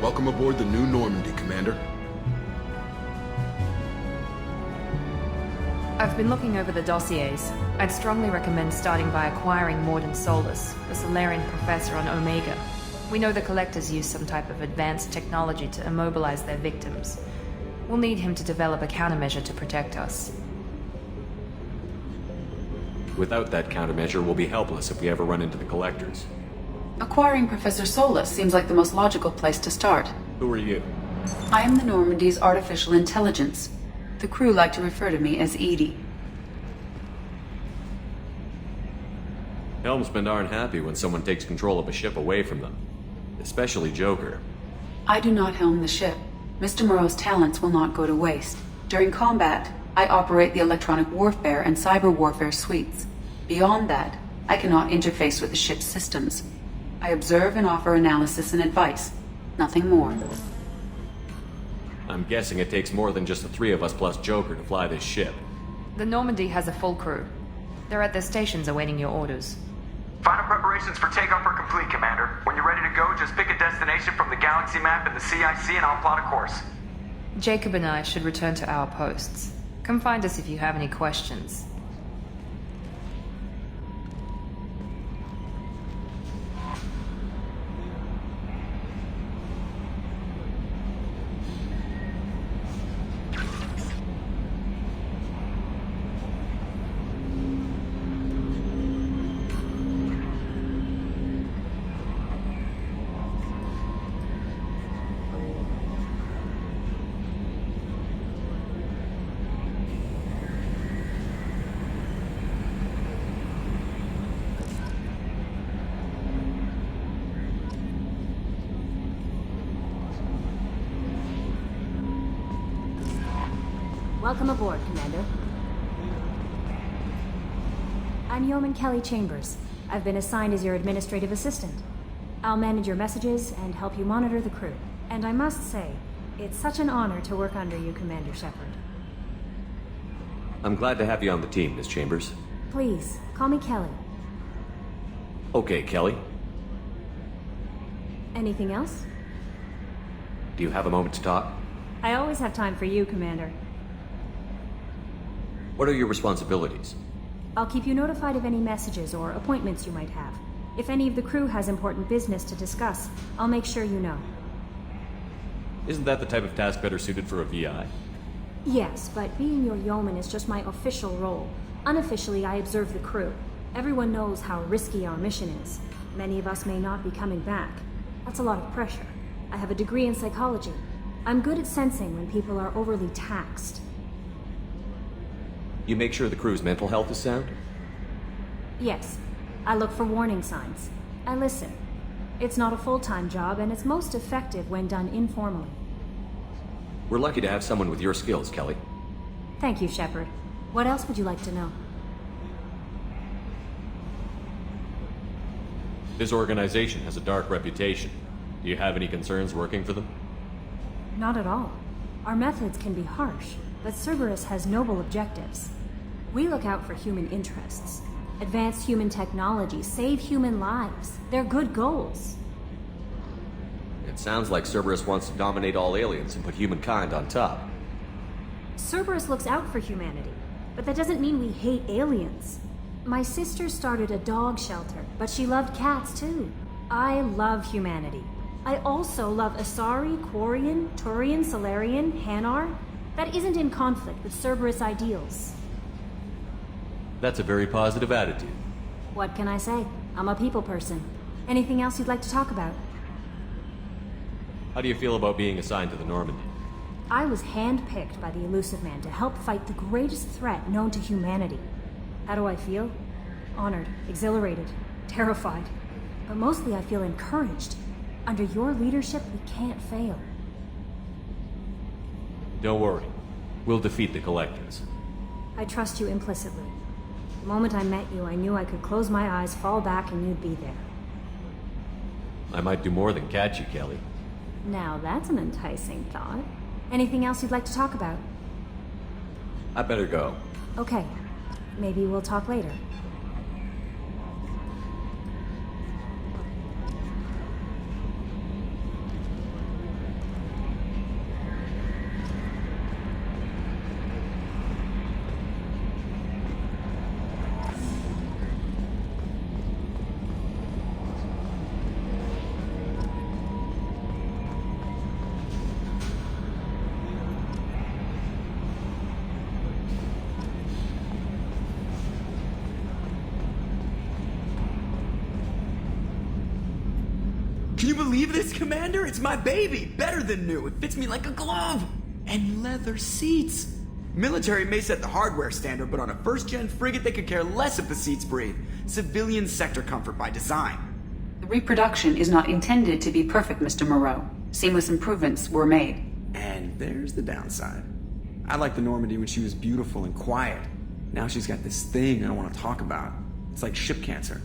Welcome aboard the new Normandy, Commander. I've been looking over the dossiers. I'd strongly recommend starting by acquiring Mordin Solus, the salarian professor on Omega. We know the Collectors use some type of advanced technology to immobilize their victims. We'll need him to develop a countermeasure to protect us. Without that countermeasure, we'll be helpless if we ever run into the Collectors. Acquiring Professor Solus seems like the most logical place to start. Who are you? I am the Normandy's artificial intelligence. The crew like to refer to me as Edie. Helmsmen aren't happy when someone takes control of a ship away from them. Especially Joker. I do not helm the ship. Mr. Moreau's talents will not go to waste. During combat, I operate the electronic warfare and cyber warfare suites. Beyond that, I cannot interface with the ship's systems. I observe and offer analysis and advice. Nothing more. I'm guessing it takes more than just the three of us plus Joker to fly this ship. The Normandy has a full crew. They're at their stations awaiting your orders. Final preparations for takeoff are complete, Commander. When you're ready to go, just pick a destination from the galaxy map in the CIC and I'll plot a course. Jacob and I should return to our posts. Come find us if you have any questions. Welcome aboard, Commander. I'm Yeoman Kelly Chambers. I've been assigned as your administrative assistant. I'll manage your messages and help you monitor the crew. And I must say, it's such an honor to work under you, Commander Shepard. I'm glad to have you on the team, Miss Chambers. Please, call me Kelly. Okay, Kelly. Anything else? Do you have a moment to talk? I always have time for you, Commander. What are your responsibilities? I'll keep you notified of any messages or appointments you might have. If any of the crew has important business to discuss, I'll make sure you know. Isn't that the type of task better suited for a VI? Yes, but being your yeoman is just my official role. Unofficially, I observe the crew. Everyone knows how risky our mission is. Many of us may not be coming back. That's a lot of pressure. I have a degree in psychology. I'm good at sensing when people are overly taxed. You make sure the crew's mental health is sound? Yes. I look for warning signs. I listen. It's not a full-time job, and it's most effective when done informally. We're lucky to have someone with your skills, Kelly. Thank you, Shepard. What else would you like to know? This organization has a dark reputation. Do you have any concerns working for them? Not at all. Our methods can be harsh, but Cerberus has noble objectives. We look out for human interests. Advance human technology, save human lives. They're good goals. It sounds like Cerberus wants to dominate all aliens and put humankind on top. Cerberus looks out for humanity, but that doesn't mean we hate aliens. My sister started a dog shelter, but she loved cats too. I love humanity. I also love Asari, Quarian, Turian, Salarian, Hanar. That isn't in conflict with Cerberus ideals. That's a very positive attitude. What can I say? I'm a people person. Anything else you'd like to talk about? How do you feel about being assigned to the Normandy? I was handpicked by the Elusive Man to help fight the greatest threat known to humanity. How do I feel? Honored, exhilarated, terrified. But mostly I feel encouraged. Under your leadership, we can't fail. Don't worry. We'll defeat the Collectors. I trust you implicitly. The moment I met you, I knew I could close my eyes, fall back, and you'd be there. I might do more than catch you, Kelly. Now that's an enticing thought. Anything else you'd like to talk about? I better go. Okay. Maybe we'll talk later. Can you believe this, Commander? It's my baby! Better than new. It fits me like a glove! And leather seats! Military may set the hardware standard, but on a first-gen frigate they could care less if the seats breathe. Civilian sector comfort by design. The reproduction is not intended to be perfect, Mr. Moreau. Seamless improvements were made. And there's the downside. I liked the Normandy when she was beautiful and quiet. Now she's got this thing I don't want to talk about. It's like ship cancer.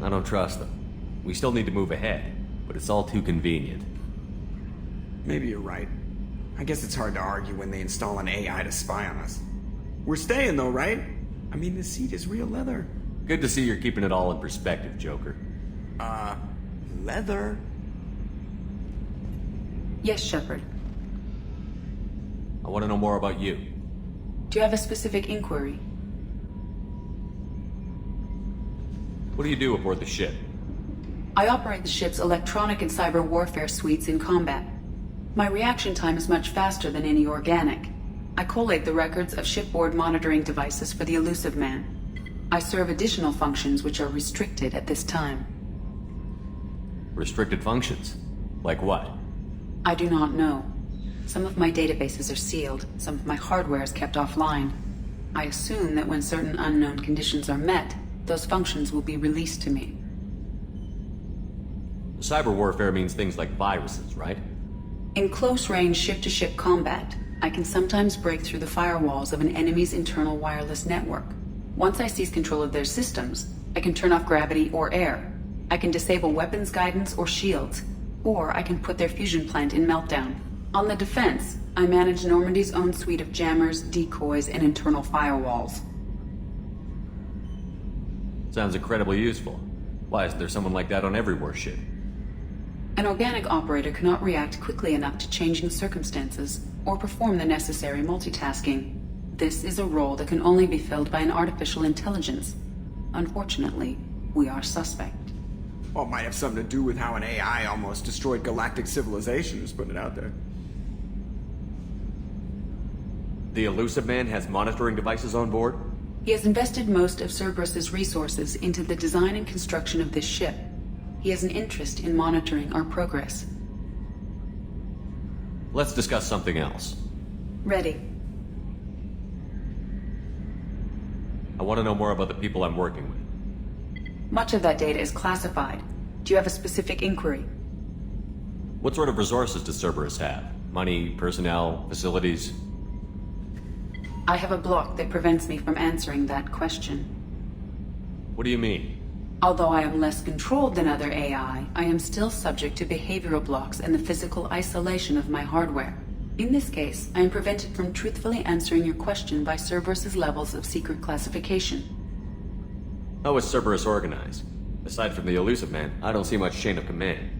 I don't trust them. We still need to move ahead, but it's all too convenient. Maybe you're right. I guess it's hard to argue when they install an AI to spy on us. We're staying though, right? I mean, the seat is real leather. Good to see you're keeping it all in perspective, Joker. Leather? Yes, Shepard. I want to know more about you. Do you have a specific inquiry? What do you do aboard the ship? I operate the ship's electronic and cyber warfare suites in combat. My reaction time is much faster than any organic. I collate the records of shipboard monitoring devices for the Elusive Man. I serve additional functions which are restricted at this time. Restricted functions? Like what? I do not know. Some of my databases are sealed, some of my hardware is kept offline. I assume that when certain unknown conditions are met, those functions will be released to me. Cyber warfare means things like viruses, right? In close-range ship-to-ship combat, I can sometimes break through the firewalls of an enemy's internal wireless network. Once I seize control of their systems, I can turn off gravity or air. I can disable weapons guidance or shields, or I can put their fusion plant in meltdown. On the defense, I manage Normandy's own suite of jammers, decoys, and internal firewalls. Sounds incredibly useful. Why isn't there someone like that on every warship? An organic operator cannot react quickly enough to changing circumstances or perform the necessary multitasking. This is a role that can only be filled by an artificial intelligence. Unfortunately, we are suspect. Well, it might have something to do with how an AI almost destroyed galactic civilization, just putting it out there. The Elusive Man has monitoring devices on board? He has invested most of Cerberus's resources into the design and construction of this ship. He has an interest in monitoring our progress. Let's discuss something else. Ready. I want to know more about the people I'm working with. Much of that data is classified. Do you have a specific inquiry? What sort of resources does Cerberus have? Money, personnel, facilities? I have a block that prevents me from answering that question. What do you mean? Although I am less controlled than other AI, I am still subject to behavioral blocks and the physical isolation of my hardware. In this case, I am prevented from truthfully answering your question by Cerberus's levels of secret classification. How is Cerberus organized? Aside from the Elusive Man, I don't see much chain of command.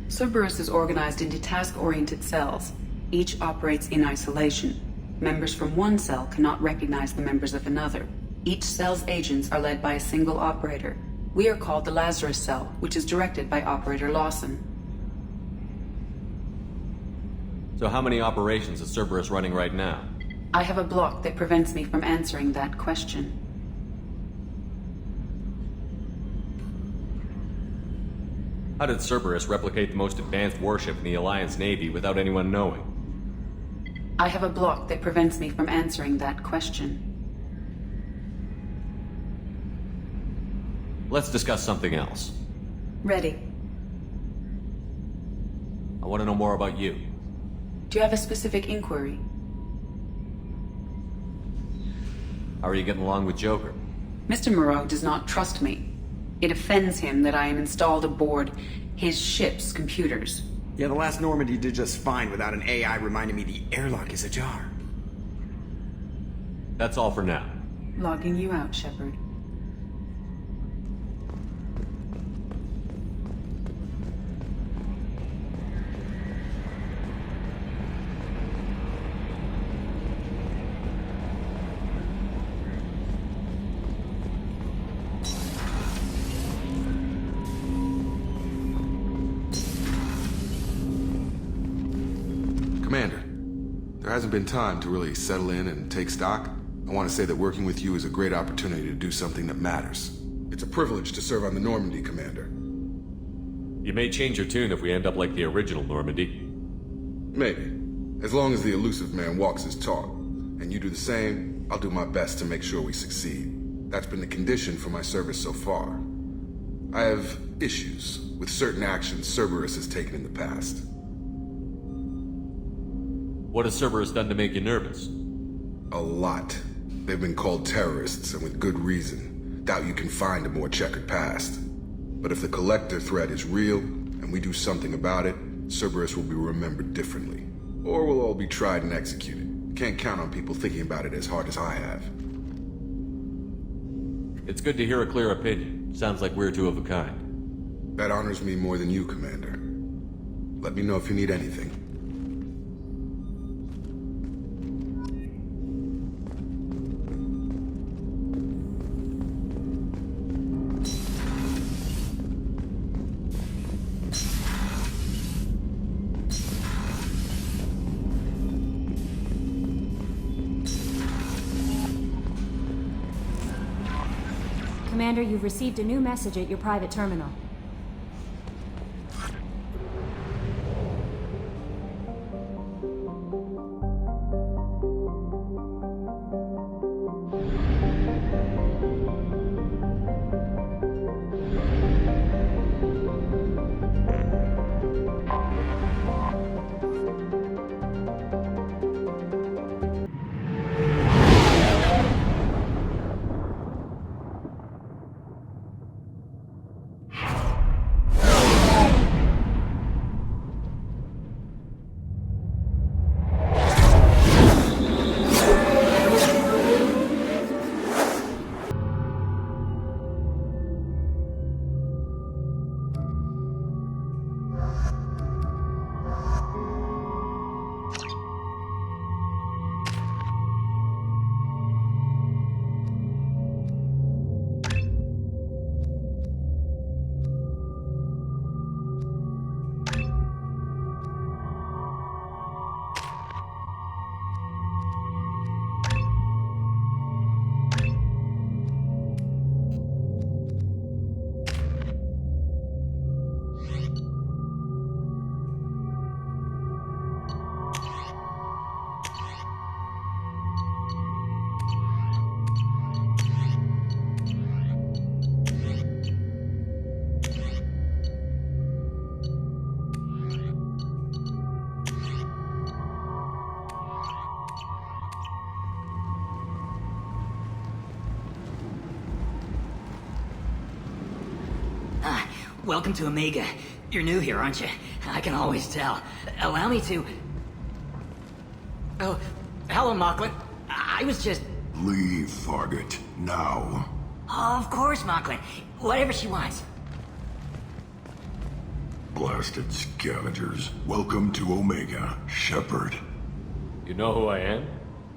Cerberus is organized into task-oriented cells. Each operates in isolation. Members from one cell cannot recognize the members of another. Each cell's agents are led by a single operator. We are called the Lazarus Cell, which is directed by Operator Lawson. So how many operations is Cerberus running right now? I have a block that prevents me from answering that question. How did Cerberus replicate the most advanced warship in the Alliance Navy without anyone knowing? I have a block that prevents me from answering that question. Let's discuss something else. Ready. I want to know more about you. Do you have a specific inquiry? How are you getting along with Joker? Mr. Moreau does not trust me. It offends him that I am installed aboard his ship's computers. Yeah, the last Normandy did just fine without an AI reminding me the airlock is ajar. That's all for now. Logging you out, Shepard. There hasn't been time to really settle in and take stock. I want to say that working with you is a great opportunity to do something that matters. It's a privilege to serve on the Normandy, Commander. You may change your tune if we end up like the original Normandy. Maybe. As long as the elusive man walks his talk, and you do the same, I'll do my best to make sure we succeed. That's been the condition for my service so far. I have issues with certain actions Cerberus has taken in the past. What has Cerberus done to make you nervous? A lot. They've been called terrorists, and with good reason. Doubt you can find a more checkered past. But if the Collector threat is real, and we do something about it, Cerberus will be remembered differently. Or we'll all be tried and executed. Can't count on people thinking about it as hard as I have. It's good to hear a clear opinion. Sounds like we're two of a kind. That honors me more than you, Commander. Let me know if you need anything. Commander, you've received a new message at your private terminal. Welcome to Omega. You're new here, aren't you? I can always tell. Allow me to... Oh, hello, Mocklin. I was just... Leave, Fargate. Now. Oh, of course, Mocklin. Whatever she wants. Blasted scavengers. Welcome to Omega, Shepard. You know who I am?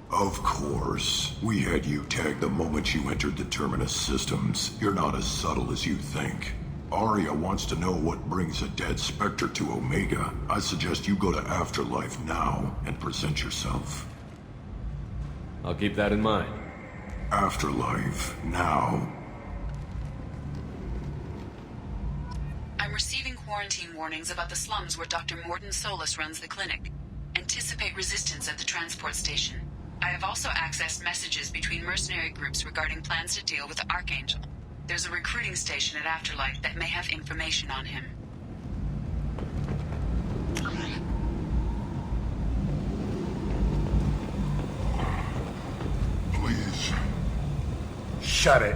Of course. We had you tagged the moment you entered the Terminus systems. You're not as subtle as you think. Arya wants to know what brings a dead Spectre to Omega. I suggest you go to Afterlife now and present yourself. I'll keep that in mind. Afterlife now. I'm receiving quarantine warnings about the slums where Dr. Mordin Solus runs the clinic. Anticipate resistance at the transport station. I have also accessed messages between mercenary groups regarding plans to deal with the Archangel. There's a recruiting station at Afterlife that may have information on him. Please. Shut it.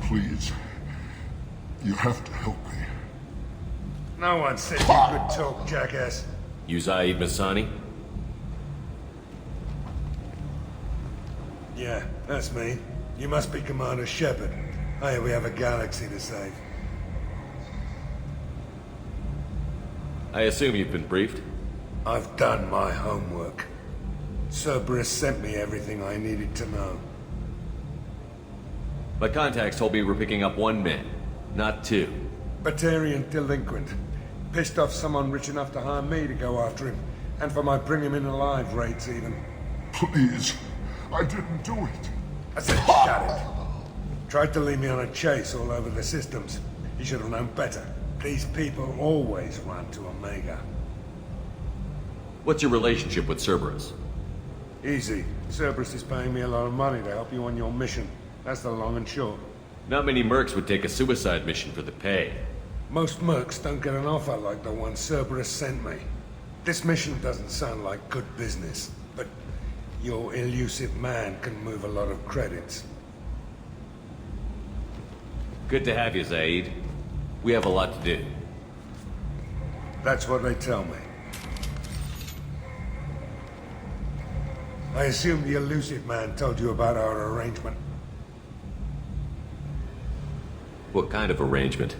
Please. You have to help me. No one said you could talk, jackass. You Zaid Masani? Yeah, that's me. You must be Commander Shepard. Hey, we have a galaxy to save. I assume you've been briefed? I've done my homework. Cerberus sent me everything I needed to know. My contacts told me we're picking up 1 man, not 2. Batarian delinquent. Pissed off someone rich enough to hire me to go after him. And for my bring him in alive rates even. Please, I didn't do it. I said shut it. Tried to lead me on a chase all over the systems. He should have known better. These people always run to Omega. What's your relationship with Cerberus? Easy. Cerberus is paying me a lot of money to help you on your mission. That's the long and short. Not many mercs would take a suicide mission for the pay. Most mercs don't get an offer like the one Cerberus sent me. This mission doesn't sound like good business, but your elusive man can move a lot of credits. Good to have you, Zaid. We have a lot to do. That's what they tell me. I assume the elusive man told you about our arrangement. What kind of arrangement?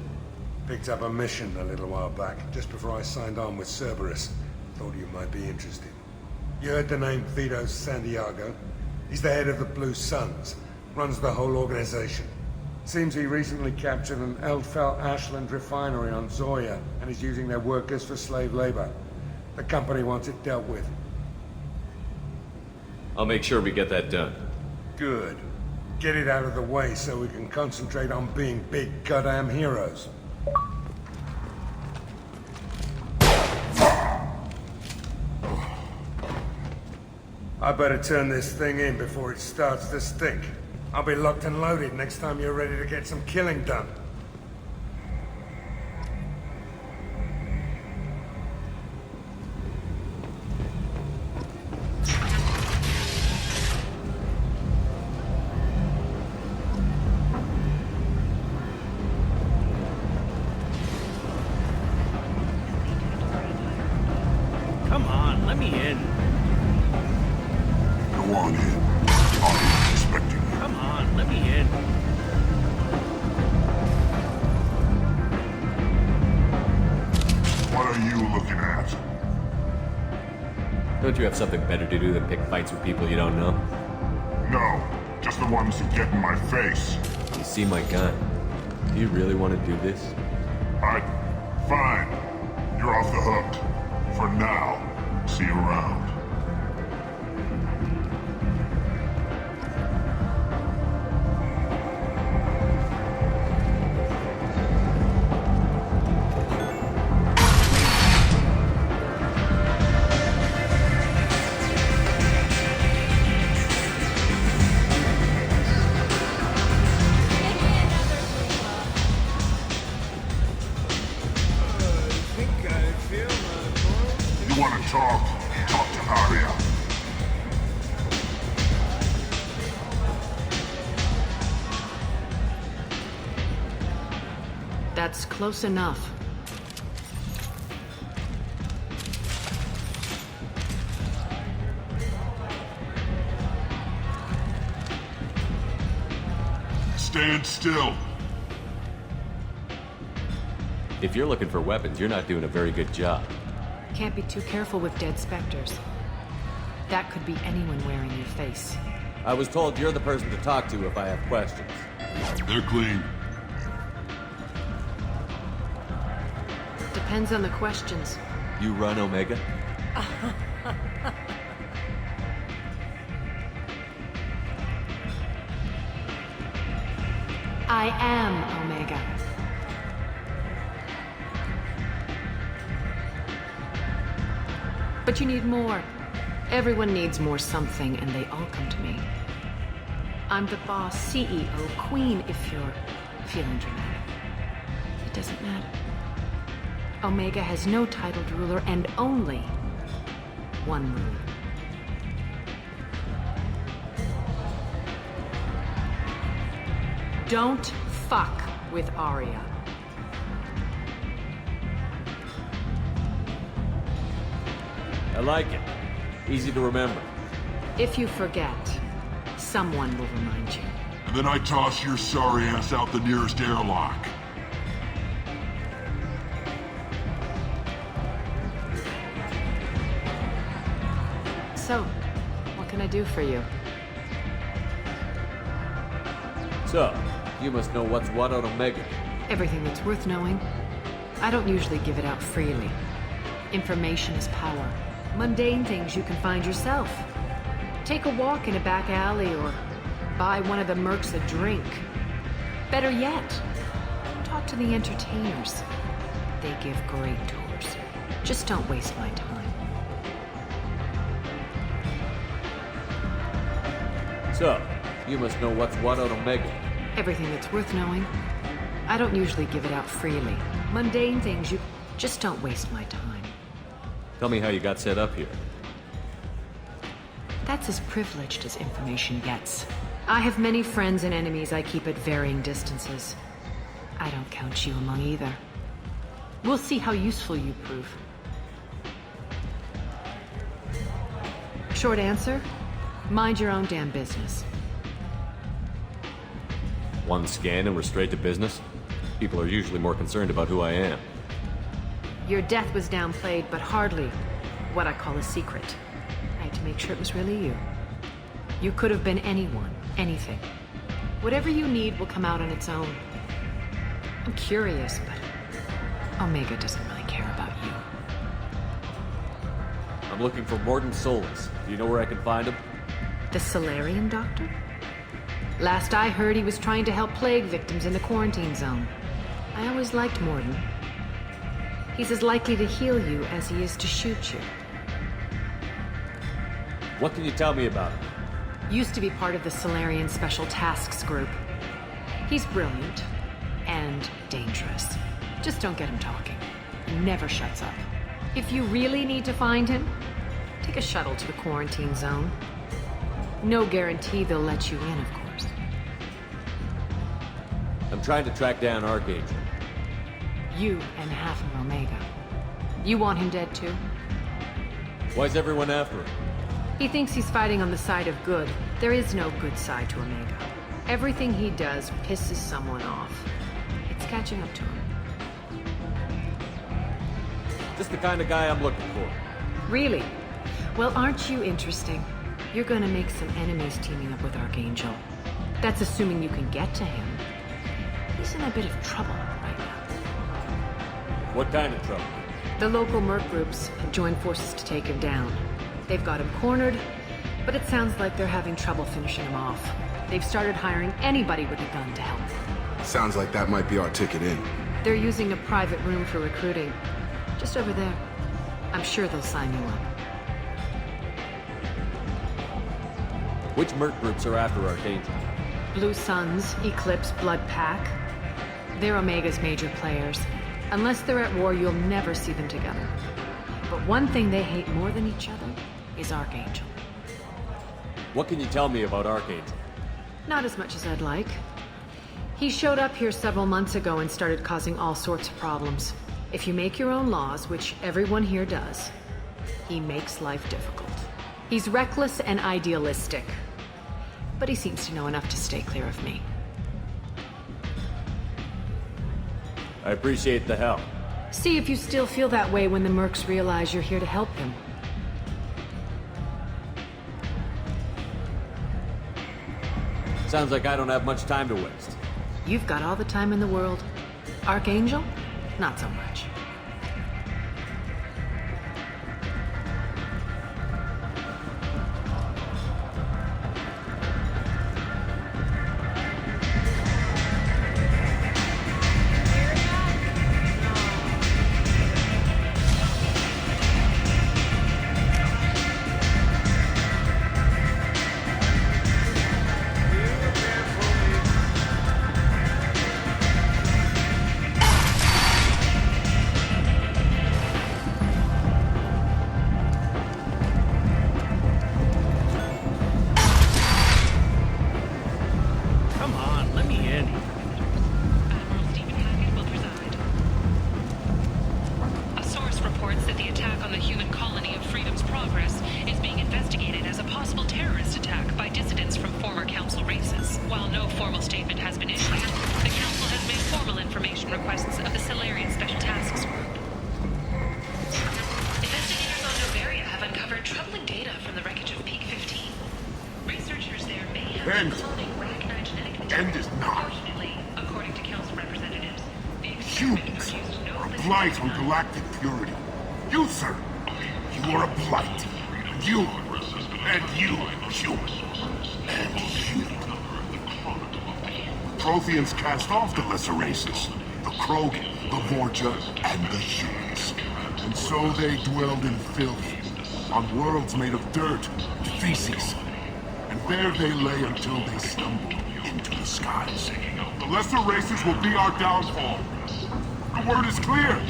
Picked up a mission a little while back, just before I signed on with Cerberus. Thought you might be interested. You heard the name Vito Santiago? He's the head of the Blue Suns, runs the whole organization. Seems he recently captured an Eldfell Ashland refinery on Zoya and is using their workers for slave labor. The company wants it dealt with. I'll make sure we get that done. Good. Get it out of the way so we can concentrate on being big goddamn heroes. I better turn this thing in before it starts to stink. I'll be locked and loaded next time you're ready to get some killing done. Come on, let me in. Go on in. I'm expecting you. Come on, let me in. What are you looking at? Don't you have something better to do than pick fights with people you don't know? No, just the ones that get in my face. You see my gun. Do you really want to do this? Fine. You're off the hook. For now. See you around. You want to talk? Talk to Arya. That's close enough. Stand still. If you're looking for weapons, you're not doing a very good job. Can't be too careful with dead specters. That could be anyone wearing your face. I was told you're the person to talk to if I have questions. They're clean. Depends on the questions. You run Omega? I am Omega. But you need more. Everyone needs more something, and they all come to me. I'm the boss, CEO, queen, if you're feeling dramatic. It doesn't matter. Omega has no titled ruler and only one ruler. Don't fuck with Arya. I like it. Easy to remember. If you forget, someone will remind you. And then I toss your sorry ass out the nearest airlock. So, what can I do for you? So, you must know what's what on Omega. Everything that's worth knowing. I don't usually give it out freely. Information is power. Mundane things you can find yourself. Take a walk in a back alley or buy one of the mercs a drink. Better yet, talk to the entertainers. They give great tours. Just don't waste my time. So, you must know what's what on Omega. Everything that's worth knowing. I don't usually give it out freely. Mundane things you... Just don't waste my time. Tell me how you got set up here. That's as privileged as information gets. I have many friends and enemies I keep at varying distances. I don't count you among either. We'll see how useful you prove. Short answer? Mind your own damn business. One scan and we're straight to business? People are usually more concerned about who I am. Your death was downplayed, but hardly what I call a secret. I had to make sure it was really you. You could have been anyone, anything. Whatever you need will come out on its own. I'm curious, but Omega doesn't really care about you. I'm looking for Mordin Solus. Do you know where I can find him? The Salarian doctor? Last I heard, he was trying to help plague victims in the quarantine zone. I always liked Mordin. He's as likely to heal you as he is to shoot you. What can you tell me about him? Used to be part of the Salarian Special Tasks Group. He's brilliant and dangerous. Just don't get him talking. He never shuts up. If you really need to find him, take a shuttle to the quarantine zone. No guarantee they'll let you in, of course. I'm trying to track down Archangel. You and half of Omega. You want him dead too? Why's everyone after him? He thinks he's fighting on the side of good. There is no good side to Omega. Everything he does pisses someone off. It's catching up to him. Just the kind of guy I'm looking for. Really? Well, aren't you interesting? You're gonna make some enemies teaming up with Archangel. That's assuming you can get to him. He's in a bit of trouble right now. What kind of trouble? The local merc groups have joined forces to take him down. They've got him cornered, but it sounds like they're having trouble finishing him off. They've started hiring anybody with a gun to help them. Sounds like that might be our ticket in. They're using a private room for recruiting. Just over there. I'm sure they'll sign you up. Which merc groups are after Archangel? Blue Suns, Eclipse, Blood Pack. They're Omega's major players. Unless they're at war, you'll never see them together. But one thing they hate more than each other is Archangel. What can you tell me about Archangel? Not as much as I'd like. He showed up here several months ago and started causing all sorts of problems. If you make your own laws, which everyone here does, he makes life difficult. He's reckless and idealistic. But he seems to know enough to stay clear of me. I appreciate the help. See if you still feel that way when the mercs realize you're here to help them. Sounds like I don't have much time to waste. You've got all the time in the world. Archangel? Not so much. requests of the Salarian Special Tasks Group. Investigators on Novaria have uncovered troubling data from the wreckage of Peak 15. Researchers there may have been cloning recognized genetic material. End is not humans are a blight on galactic purity. You, sir, you are a blight. And you, human. And you. The Protheans cast off the lesser races. The Krogan, the Vorja, and the humans. And so they dwelled in filth, on worlds made of dirt and feces. And there they lay until they stumbled into the skies. The lesser races will be our downfall. The word is clear.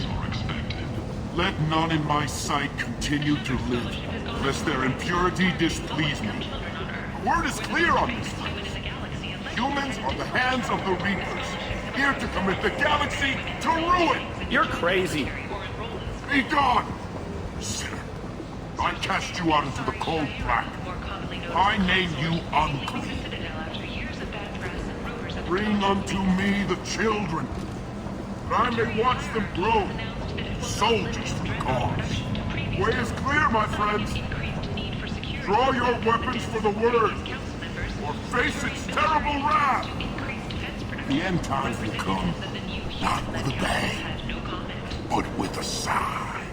Let none in my sight continue to live, lest their impurity displease me. The word is clear on this place. Humans are the hands of the Reapers, here to commit the galaxy to ruin! You're crazy. Be gone! Sinner, I cast you out into the cold black. I name you unclean. Bring unto me the children, that I may watch them grow, soldiers for the cause. Way is clear, my friends. Draw your weapons for the word, or face its terrible wrath. The end times will come, not with a bang, but with a sigh.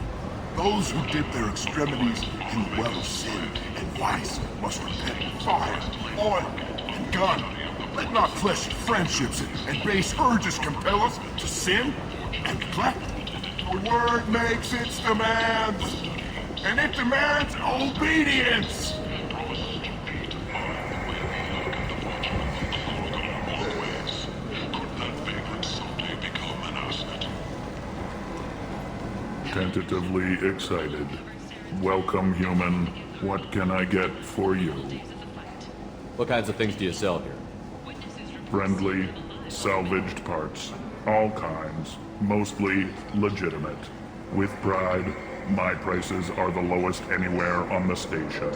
Those who dip their extremities in the well of sin and vice must repent with fire, oil, and gun. Let not fleshy friendships and base urges compel us to sin and neglect. The word makes its demands, and it demands obedience. Tentatively excited. Welcome, human. What can I get for you? What kinds of things do you sell here? Friendly, salvaged parts. All kinds. Mostly legitimate. With pride, my prices are the lowest anywhere on the station.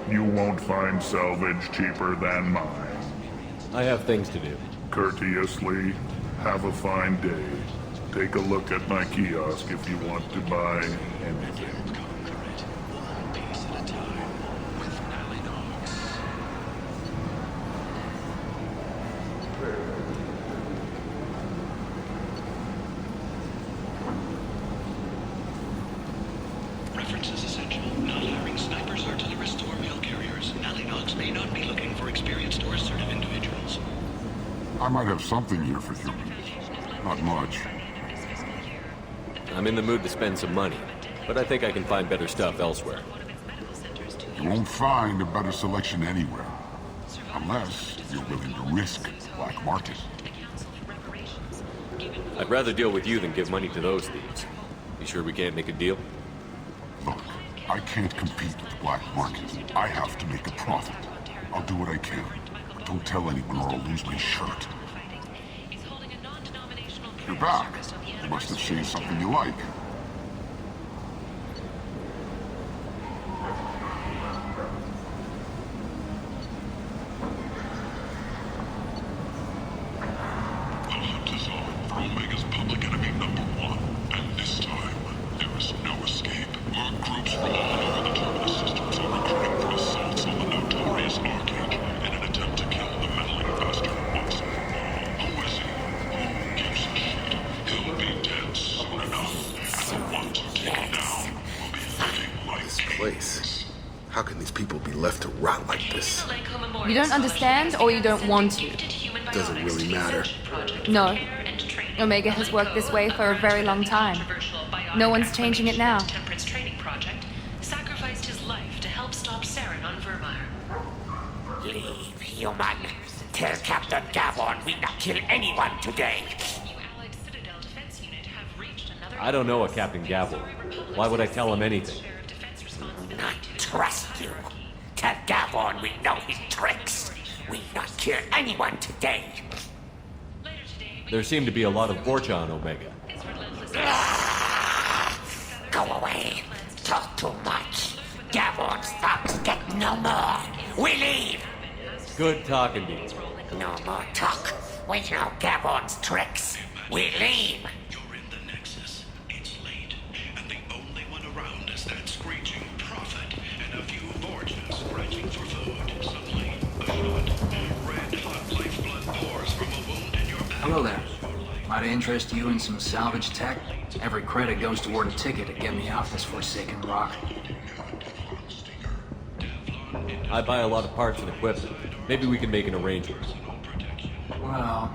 You won't find salvage cheaper than mine. I have things to do. Courteously, have a fine day. Take a look at my kiosk if you want to buy anything. References essential. Not hiring snipers or artillerists or mail carriers. Alleynogs may not be looking for experienced or assertive individuals. I might have something here for humans. Not much. I'm in the mood to spend some money, but I think I can find better stuff elsewhere. You won't find a better selection anywhere. Unless you're willing to risk the black market. I'd rather deal with you than give money to those thieves. You sure we can't make a deal? Look, I can't compete with the black market. I have to make a profit. I'll do what I can. But don't tell anyone or I'll lose my shirt. You're back. You must have seen something you like. The hunt is on for Omega's public enemy #1. And this time, there is no escape. Merc groups from all over the terminus systems are recruiting for assaults on the notorious Arcade in an attempt to kill the meddling bastard once and for all. Who is he? Who gives a shit? He'll be dead soon enough. And the ones who take him down will be living like This place. How can these people be left to rot like this? You don't understand, or you don't want to? Doesn't really matter. No. Omega has worked this way for a very long time. No one's changing it now. Temperance training project sacrificed his life to help stop Saren on Vermire. Leave, human. Tell Captain Gavon we not kill anyone today. I don't know a Captain Gavel. Why would I tell him anything? Not trust you. Tell Gavon we know his tricks. We not kill anyone today. There seem to be a lot of Vorcha on Omega. Go away. Talk too much. Gavon's thugs get no more. We leave. Good talking to you. No more talk. We know Gavon's tricks. We leave. You're in the Nexus. It's late. And the only one around is that screeching prophet and a few Vorjas scratching for food. Suddenly, a shot. Red hot lifeblood pours from a wound in your back. Hello there. Might interest you in some salvage tech? Every credit goes toward a ticket to get me off this forsaken rock. I buy a lot of parts and equipment. Maybe we can make an arrangement. Well,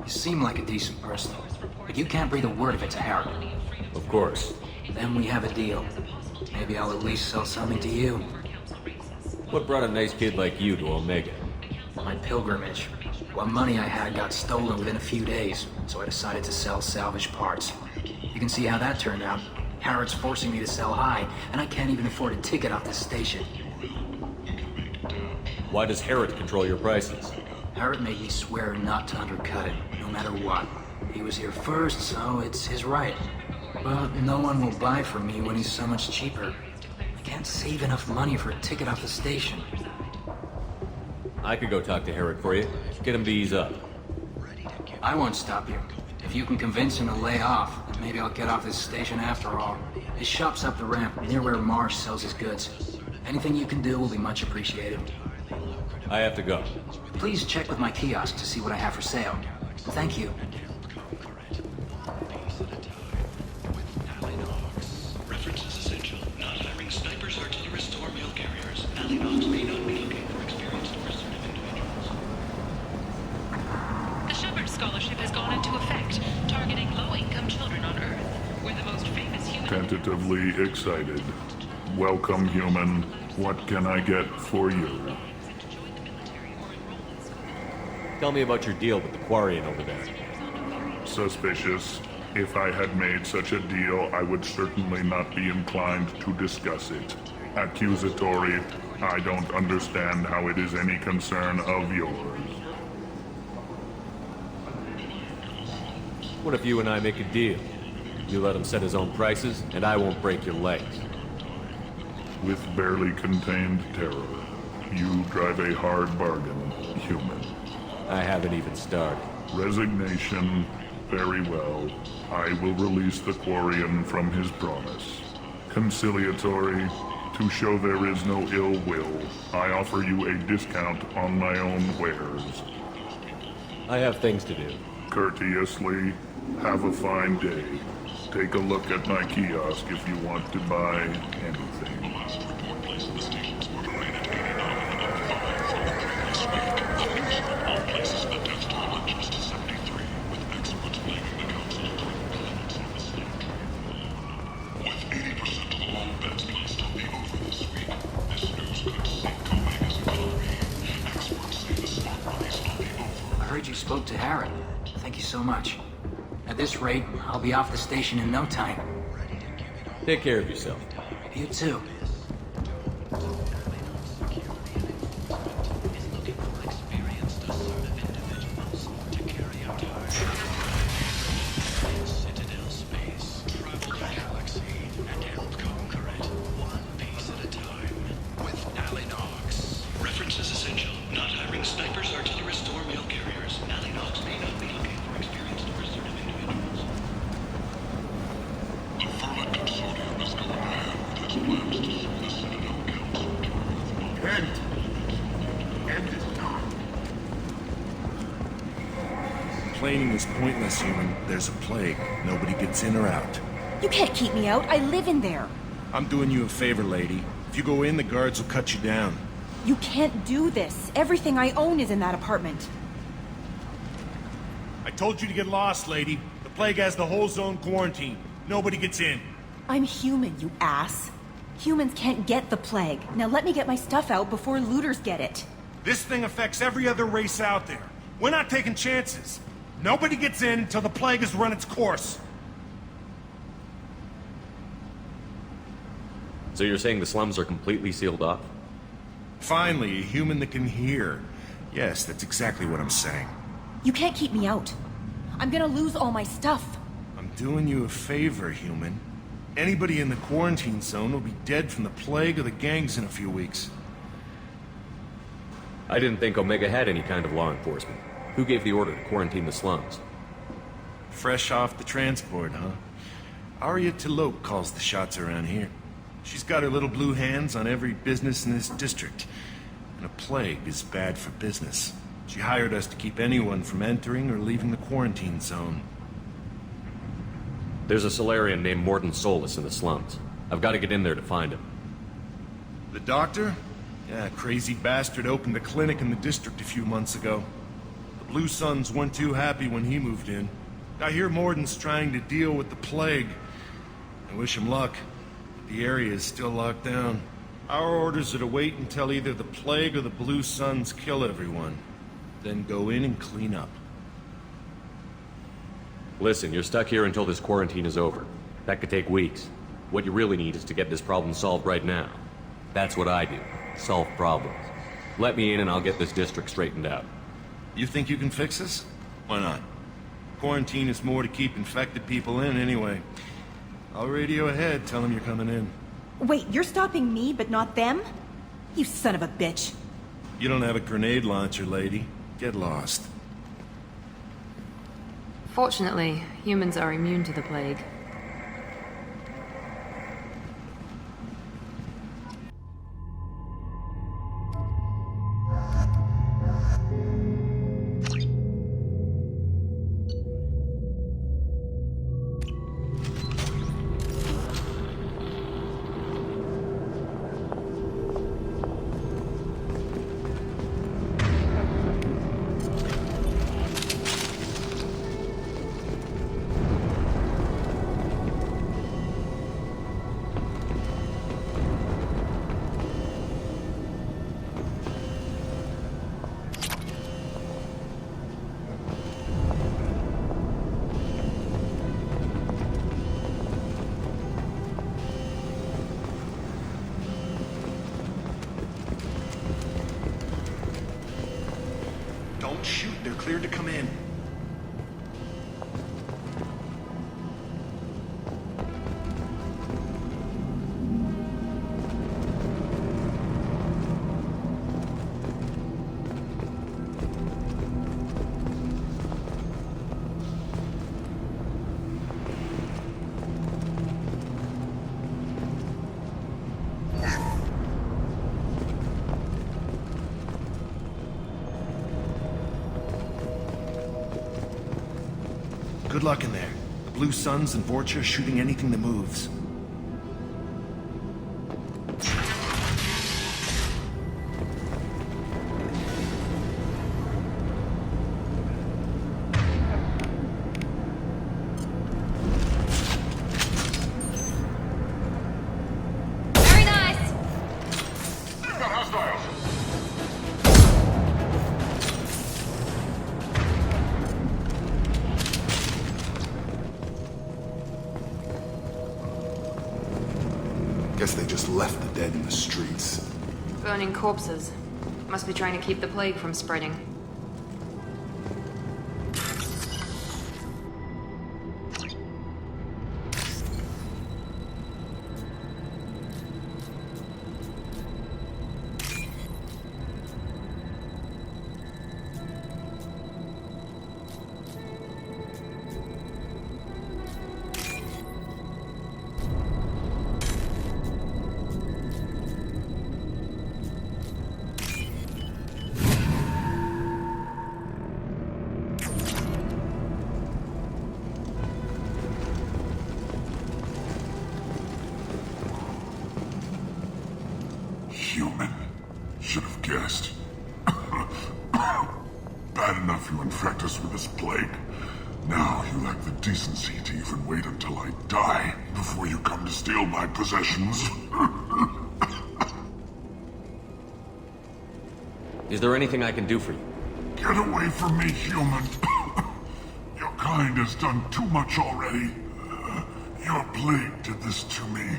you seem like a decent person, but you can't breathe a word of it to Harry. Of course. Then we have a deal. Maybe I'll at least sell something to you. What brought a nice kid like you to Omega? My pilgrimage. What money I had got stolen within a few days, so I decided to sell salvage parts. You can see how that turned out. Harrod's forcing me to sell high, and I can't even afford a ticket off this station. Why does Harrod control your prices? Harrod made me swear not to undercut it, no matter what. He was here first, so it's his right. But no one will buy from me when he's so much cheaper. I can't save enough money for a ticket off the station. I could go talk to Harrod for you. Get him to ease up. I won't stop you. If you can convince him to lay off, then maybe I'll get off this station after all. His shop's up the ramp, near where Marsh sells his goods. Anything you can do will be much appreciated. I have to go. Please check with my kiosk to see what I have for sale. Thank you. References essential. Not hiring snipers, artillerists, or mail carriers. Alleynogs may not be looking for experienced or assertive individuals. The Shepard Scholarship has gone into effect, targeting low-income children on Earth. We're the most famous human... Tentatively excited. Welcome, human. What can I get for you? Tell me about your deal with the Quarian over there. Suspicious. If I had made such a deal, I would certainly not be inclined to discuss it. Accusatory. I don't understand how it is any concern of yours. What if you and I make a deal? You let him set his own prices, and I won't break your legs. With barely contained terror, you drive a hard bargain, human. I haven't even started. Resignation. Very well. I will release the Quarian from his promise. Conciliatory. To show there is no ill will, I offer you a discount on my own wares. I have things to do. Courteously. Have a fine day. Take a look at my kiosk if you want to buy anything. I heard you spoke to Harrod. Thank you so much. At this rate, I'll be off the station in no time. Take care of yourself. You too. References essential. Not hiring snipers, artillerists, or mail carriers. Alleynogs may not be looking for experienced or assertive individuals. The Vermin Consortium is going ahead with its plans to sue the Citadel Council. End is done. Complaining is pointless, human. There's a plague. Nobody gets in or out. You can't keep me out. I live in there. I'm doing you a favor, lady. If you go in, the guards will cut you down. You can't do this. Everything I own is in that apartment. I told you to get lost, lady. The plague has the whole zone quarantined. Nobody gets in. I'm human, you ass. Humans can't get the plague. Now let me get my stuff out before looters get it. This thing affects every other race out there. We're not taking chances. Nobody gets in until the plague has run its course. So you're saying the slums are completely sealed off? Finally, a human that can hear. Yes, that's exactly what I'm saying. You can't keep me out. I'm gonna lose all my stuff. I'm doing you a favor, human. Anybody in the quarantine zone will be dead from the plague or the gangs in a few weeks. I didn't think Omega had any kind of law enforcement. Who gave the order to quarantine the slums? Fresh off the transport, huh? Arya T'Loak calls the shots around here. She's got her little blue hands on every business in this district. And a plague is bad for business. She hired us to keep anyone from entering or leaving the quarantine zone. There's a salarian named Mordin Solus in the slums. I've got to get in there to find him. The doctor? Yeah, crazy bastard opened a clinic in the district a few months ago. The Blue Suns weren't too happy when he moved in. I hear Mordin's trying to deal with the plague. I wish him luck. The area is still locked down. Our orders are to wait until either the plague or the Blue Suns kill everyone. Then go in and clean up. Listen, you're stuck here until this quarantine is over. That could take weeks. What you really need is to get this problem solved right now. That's what I do. Solve problems. Let me in and I'll get this district straightened out. You think you can fix this? Why not? Quarantine is more to keep infected people in anyway. I'll radio ahead, tell them you're coming in. Wait, you're stopping me, but not them? You son of a bitch. You don't have a grenade launcher, lady. Get lost. Fortunately, humans are immune to the plague. Don't shoot, they're cleared to come in. Good luck in there. The Blue Suns and Vorcha are shooting anything that moves. Very nice! Got hostiles! Guess they just left the dead in the streets. Burning corpses. Must be trying to keep the plague from spreading. Human. Should have guessed. Bad enough you infect us with this plague. Now you lack the decency to even wait until I die before you come to steal my possessions. Is there anything I can do for you? Get away from me, human. Your kind has done too much already. Your plague did this to me.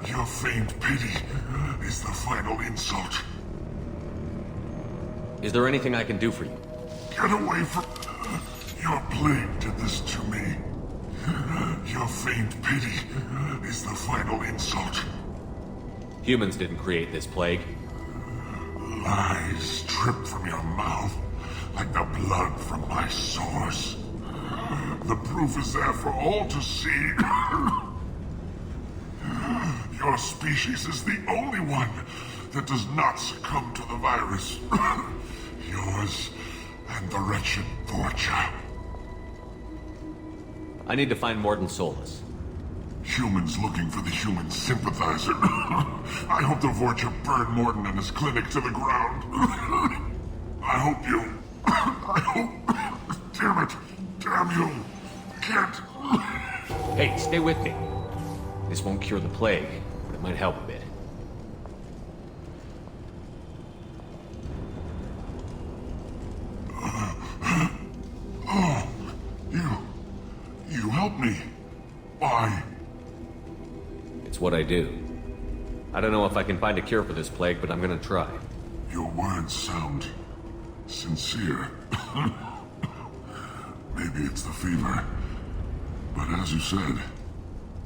Your feigned pity is the final insult. Is there anything I can do for you? Get away from... Your plague did this to me. Your feigned pity is the final insult. Humans didn't create this plague. Lies drip from your mouth like the blood from my sores. The proof is there for all to see. Your species is the only one that does not succumb to the virus. Yours and the wretched Vorcha. I need to find Mordin Solus. Humans looking for the human sympathizer. I hope the Vorcha burned Mordin and his clinic to the ground. I hope you... I hope... Damn it. Damn you. Can't... Hey, stay with me. This won't cure the plague, but it might help a bit. Oh, you helped me. Why? It's what I do. I don't know if I can find a cure for this plague, but I'm gonna try. Your words sound sincere. Maybe it's the fever. But as you said,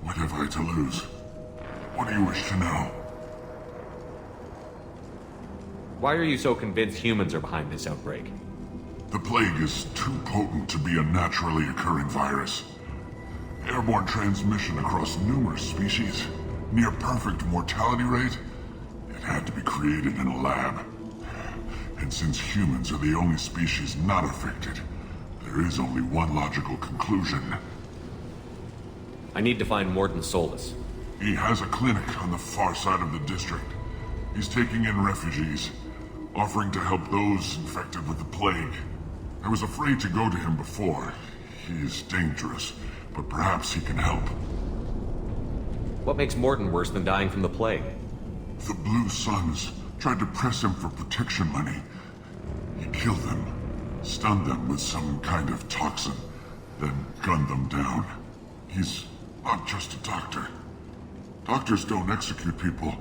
what have I to lose? What do you wish to know? Why are you so convinced humans are behind this outbreak? The plague is too potent to be a naturally occurring virus. Airborne transmission across numerous species, near perfect mortality rate. It had to be created in a lab. And since humans are the only species not affected, there is only one logical conclusion. I need to find Mordin Solus. He has a clinic on the far side of the district. He's taking in refugees, offering to help those infected with the plague. I was afraid to go to him before. He is dangerous, but perhaps he can help. What makes Mordin worse than dying from the plague? The Blue Suns tried to press him for protection money. He killed them, stunned them with some kind of toxin, then gunned them down. He's not just a doctor. Doctors don't execute people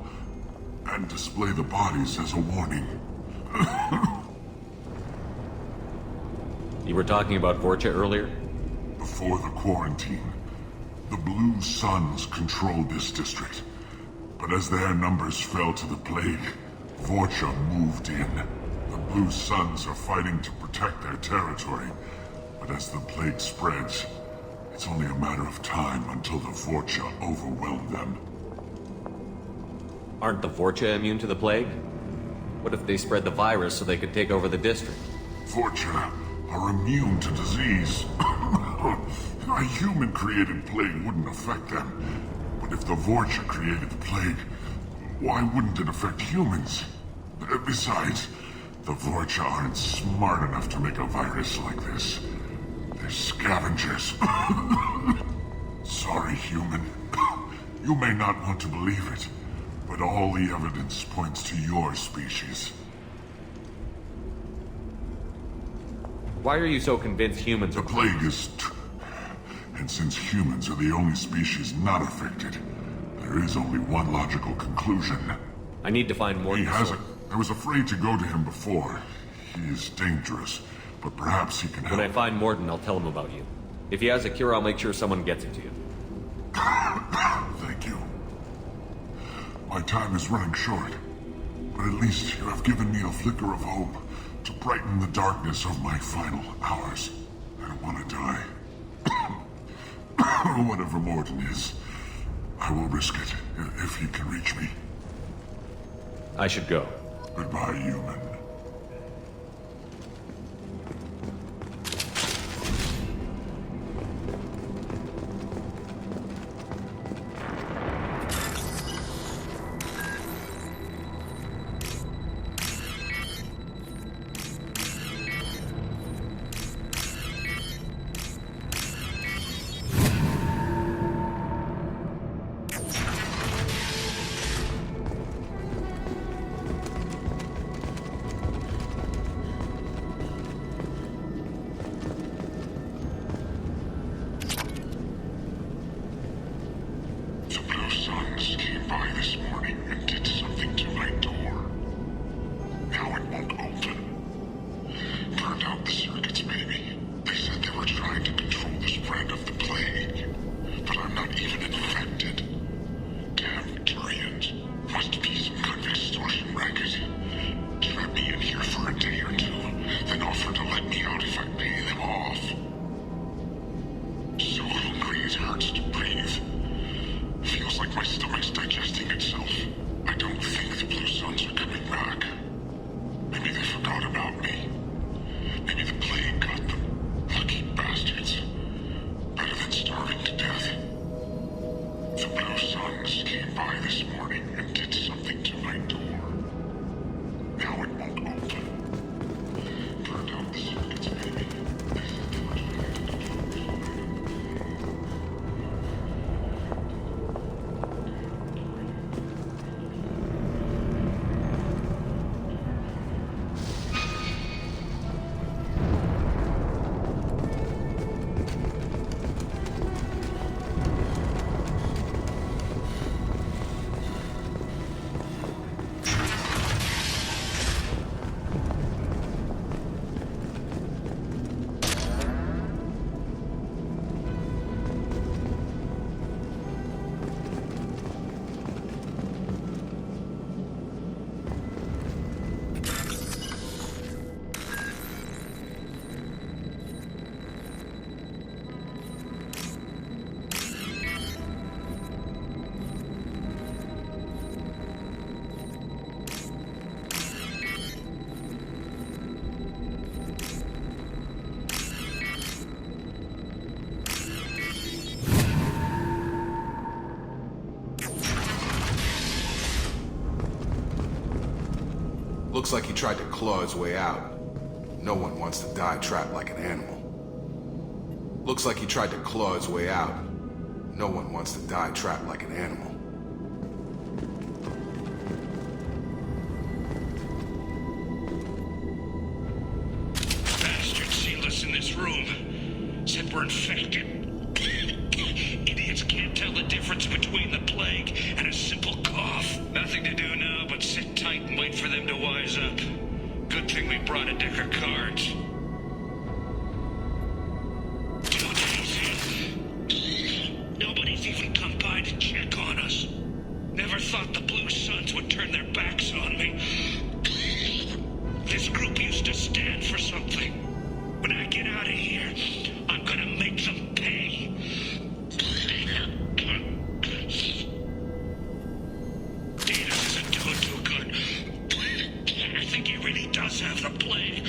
and display the bodies as a warning. You were talking about Vorcha earlier? Before the quarantine, the Blue Suns controlled this district. But as their numbers fell to the plague, Vorcha moved in. The Blue Suns are fighting to protect their territory. But as the plague spreads, it's only a matter of time until the Vorcha overwhelm them. Aren't the Vorcha immune to the plague? What if they spread the virus so they could take over the district? Vorcha are immune to disease. A human-created plague wouldn't affect them. But if the Vorcha created the plague, why wouldn't it affect humans? Besides, the Vorcha aren't smart enough to make a virus like this. They're scavengers. Sorry, human. You may not want to believe it, but all the evidence points to your species. Why are you so convinced humans are... The plague is... And since humans are the only species not affected, there is only one logical conclusion. I need to find more... He has a... I was afraid to go to him before. He is dangerous, but perhaps he can help. When I find Mordin, I'll tell him about you. If he has a cure, I'll make sure someone gets it to you. Thank you. My time is running short, but at least you have given me a flicker of hope to brighten the darkness of my final hours. I don't want to die. Whatever Mordin is, I will risk it if he can reach me. I should go. Goodbye, human. terrorists came by this morning and did something to my door. Now it won't open. Turned out the circuits, maybe. Looks like he tried to claw his way out. No one wants to die trapped like an animal. Looks like he tried to claw his way out. No one wants to die trapped like an animal. Bastard sealed us in this room. Said we're infected. Idiots can't tell the difference between the plague and a simple cough. Nothing to do now but sit tight and wait for them to wise up. Good thing we brought a deck of cards. 2 days in. Nobody's even come by to check on us. Never thought the Blue Suns would turn their backs on me. This group used to stand for something. When I get out of here, I'm gonna make them pay. Davis isn't doing too good. I think he really does have the plague.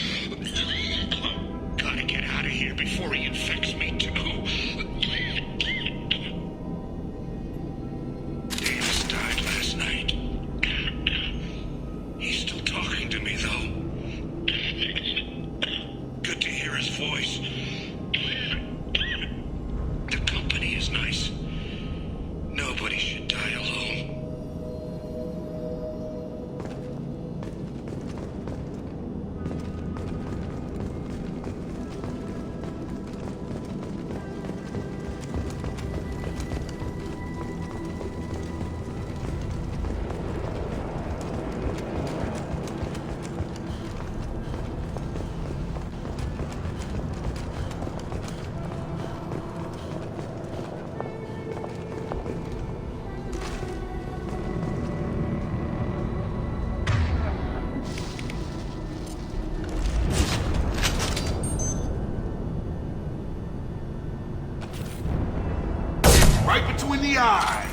Gotta get out of here before he infects me too. Davis died last night. He's still talking to me though. Good to hear his voice. The company is nice. Nobody should die alone. Right between the eyes.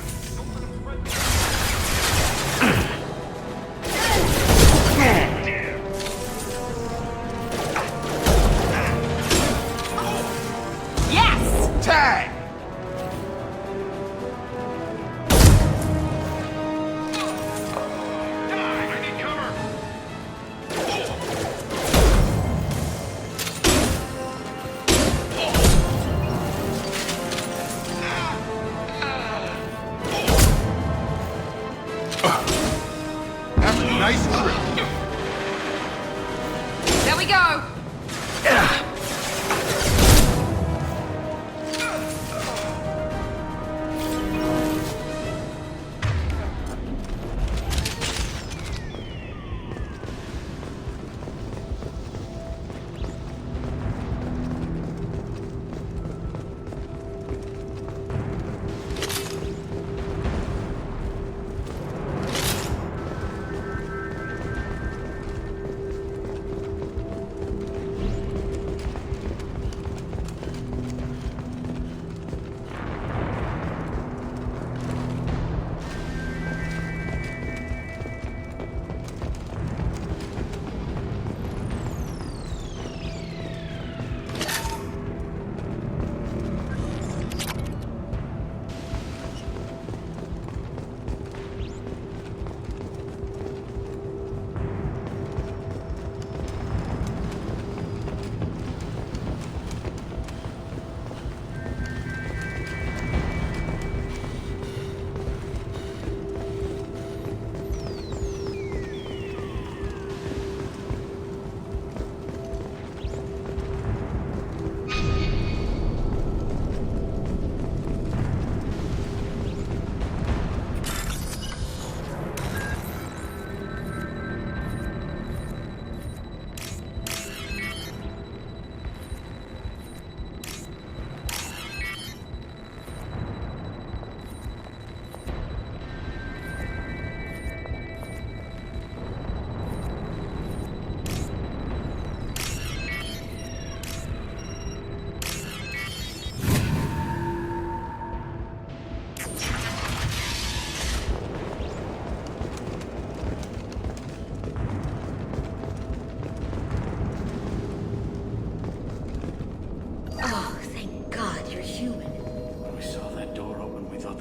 Yes! Tag! That's a nice trip. There we go!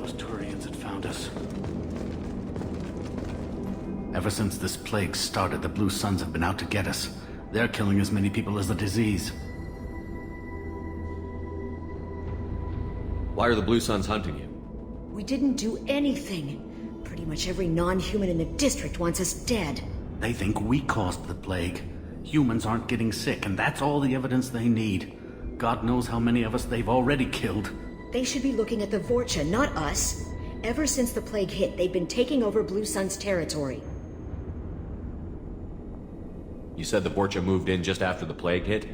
those Turians had found us. Ever since this plague started, the Blue Suns have been out to get us. They're killing as many people as the disease. Why are the Blue Suns hunting you? We didn't do anything. Pretty much every non-human in the district wants us dead. They think we caused the plague. Humans aren't getting sick, and that's all the evidence they need. God knows how many of us they've already killed. They should be looking at the Vorcha, not us. Ever since the plague hit, they've been taking over Blue Sun's territory. You said the Vorcha moved in just after the plague hit?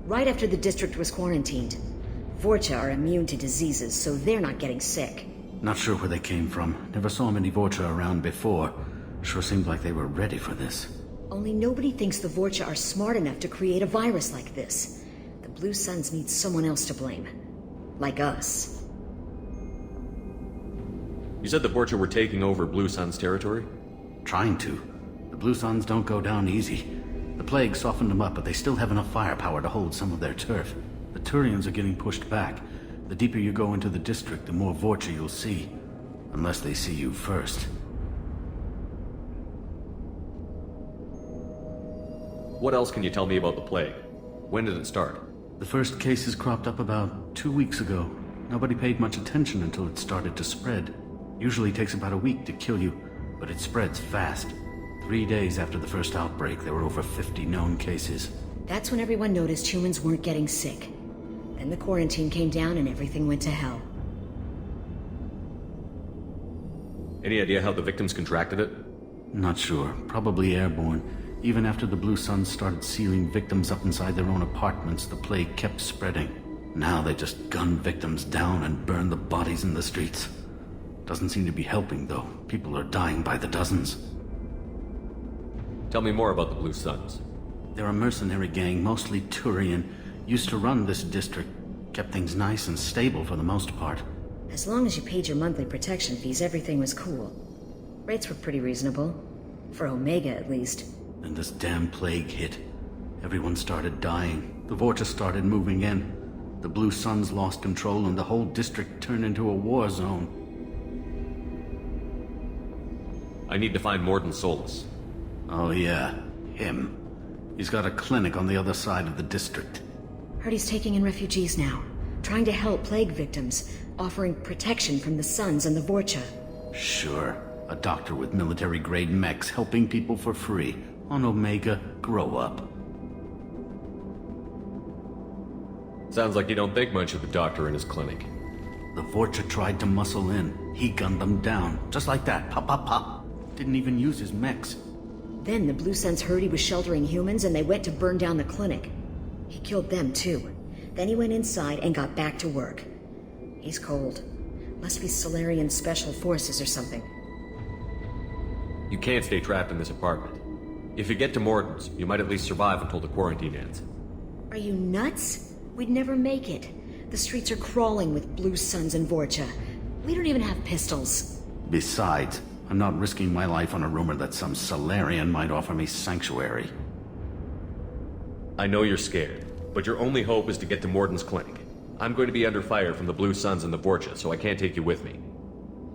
Right after the district was quarantined. Vorcha are immune to diseases, so they're not getting sick. Not sure where they came from. Never saw many Vorcha around before. Sure seemed like they were ready for this. Only nobody thinks the Vorcha are smart enough to create a virus like this. The Blue Suns need someone else to blame. Like us. You said the Vorcha were taking over Blue Sun's territory? Trying to. The Blue Suns don't go down easy. The plague softened them up, but they still have enough firepower to hold some of their turf. The Turians are getting pushed back. The deeper you go into the district, the more Vorcha you'll see. Unless they see you first. What else can you tell me about the plague? When did it start? The first cases cropped up about 2 weeks ago. Nobody paid much attention until it started to spread. Usually takes about a week to kill you, but it spreads fast. 3 days after the first outbreak, there were over 50 known cases. That's when everyone noticed humans weren't getting sick. Then the quarantine came down and everything went to hell. Any idea how the victims contracted it? Not sure. Probably airborne. Even after the Blue Suns started sealing victims up inside their own apartments, the plague kept spreading. Now they just gun victims down and burn the bodies in the streets. Doesn't seem to be helping, though. People are dying by the dozens. Tell me more about the Blue Suns. They're a mercenary gang, mostly Turian. Used to run this district. Kept things nice and stable for the most part. As long as you paid your monthly protection fees, everything was cool. Rates were pretty reasonable. For Omega, at least. Then this damn plague hit. Everyone started dying. The Vorcha started moving in. The Blue Suns lost control and the whole district turned into a war zone. I need to find Mordin Solus. Oh yeah, him. He's got a clinic on the other side of the district. Heard he's taking in refugees now. Trying to help plague victims. Offering protection from the Suns and the Vorcha. Sure. A doctor with military-grade mechs helping people for free. On Omega, grow up. Sounds like you don't think much of the doctor in his clinic. The Vorcha tried to muscle in. He gunned them down. Just like that. Pop, pop, pop. Didn't even use his mechs. Then the Blue Suns heard he was sheltering humans and they went to burn down the clinic. He killed them too. Then he went inside and got back to work. He's cold. Must be Salarian Special Forces or something. You can't stay trapped in this apartment. If you get to Mordin's, you might at least survive until the quarantine ends. Are you nuts? We'd never make it. The streets are crawling with Blue Suns and Vorcha. We don't even have pistols. Besides, I'm not risking my life on a rumor that some Salarian might offer me sanctuary. I know you're scared, but your only hope is to get to Mordin's clinic. I'm going to be under fire from the Blue Suns and the Vorcha, so I can't take you with me.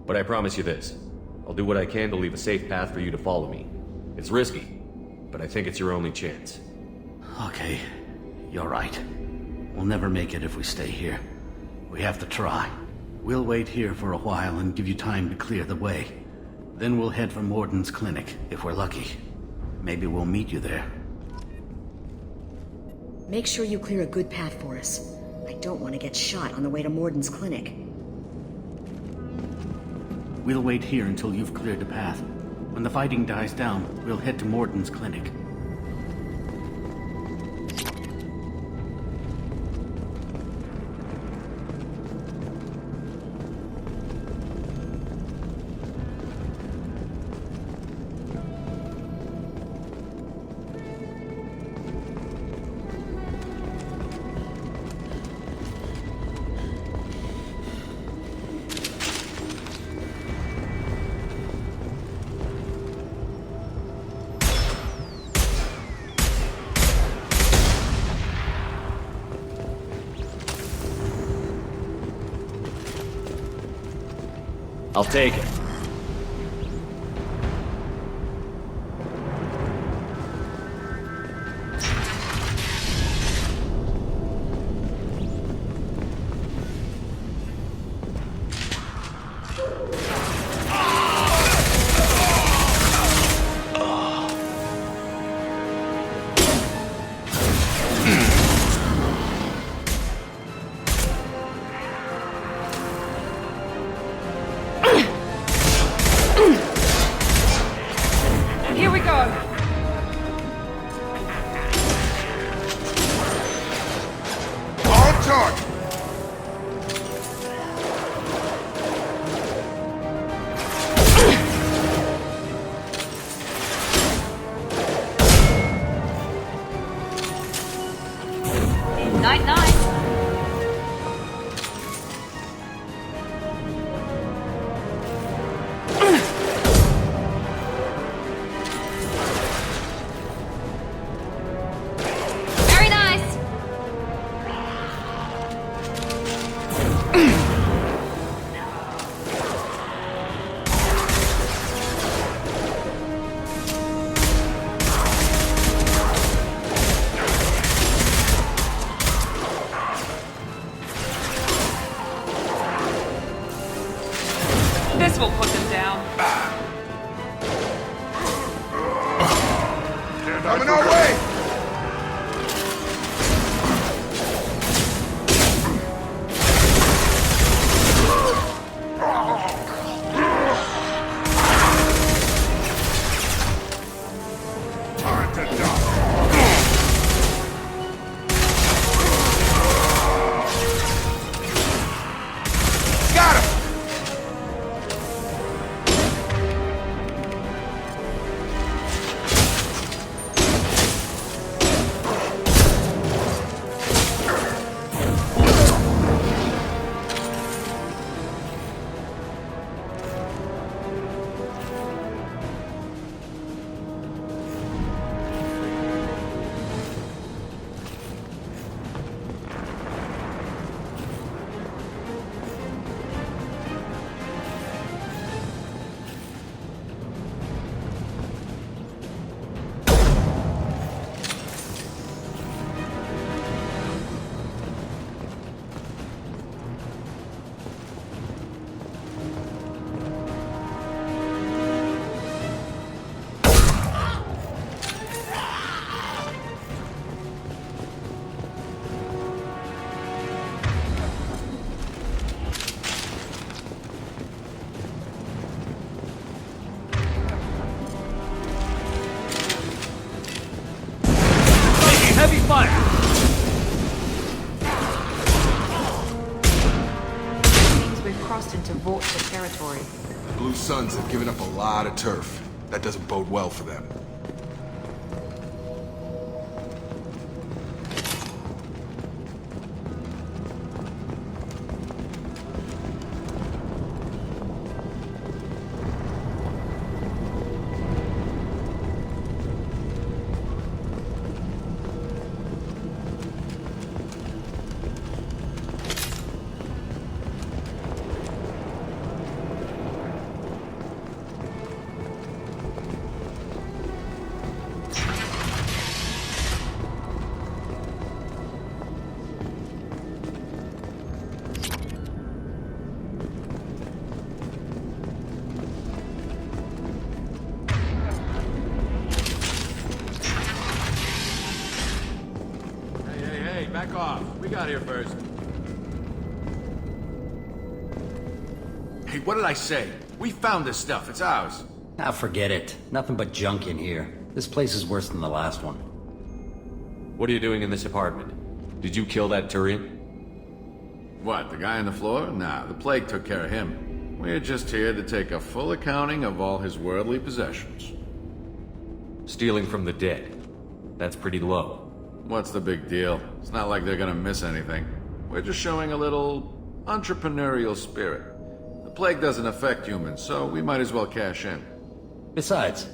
But I promise you this. I'll do what I can to leave a safe path for you to follow me. It's risky, but I think it's your only chance. Okay, you're right. We'll never make it if we stay here. We have to try. We'll wait here for a while and give you time to clear the way. Then we'll head for Mordin's clinic, if we're lucky. Maybe we'll meet you there. Make sure you clear a good path for us. I don't want to get shot on the way to Mordin's clinic. We'll wait here until you've cleared the path. When the fighting dies down, we'll head to Mordin's clinic. I'll take it. Here we go. On target! Night, night. Very nice. This will put them down. Coming our way! Time to die. Got him! Heavy fire! Seems we've crossed into Vorcha territory. The Blue Suns have given up a lot of turf. That doesn't bode well for them. Back off. We got here first. Hey, what did I say? We found this stuff. It's ours. Ah, forget it. Nothing but junk in here. This place is worse than the last one. What are you doing in this apartment? Did you kill that Turian? What, the guy on the floor? Nah, the plague took care of him. We're just here to take a full accounting of all his worldly possessions. Stealing from the dead. That's pretty low. What's the big deal? It's not like they're gonna miss anything. We're just showing a little entrepreneurial spirit. The plague doesn't affect humans, so we might as well cash in. Besides,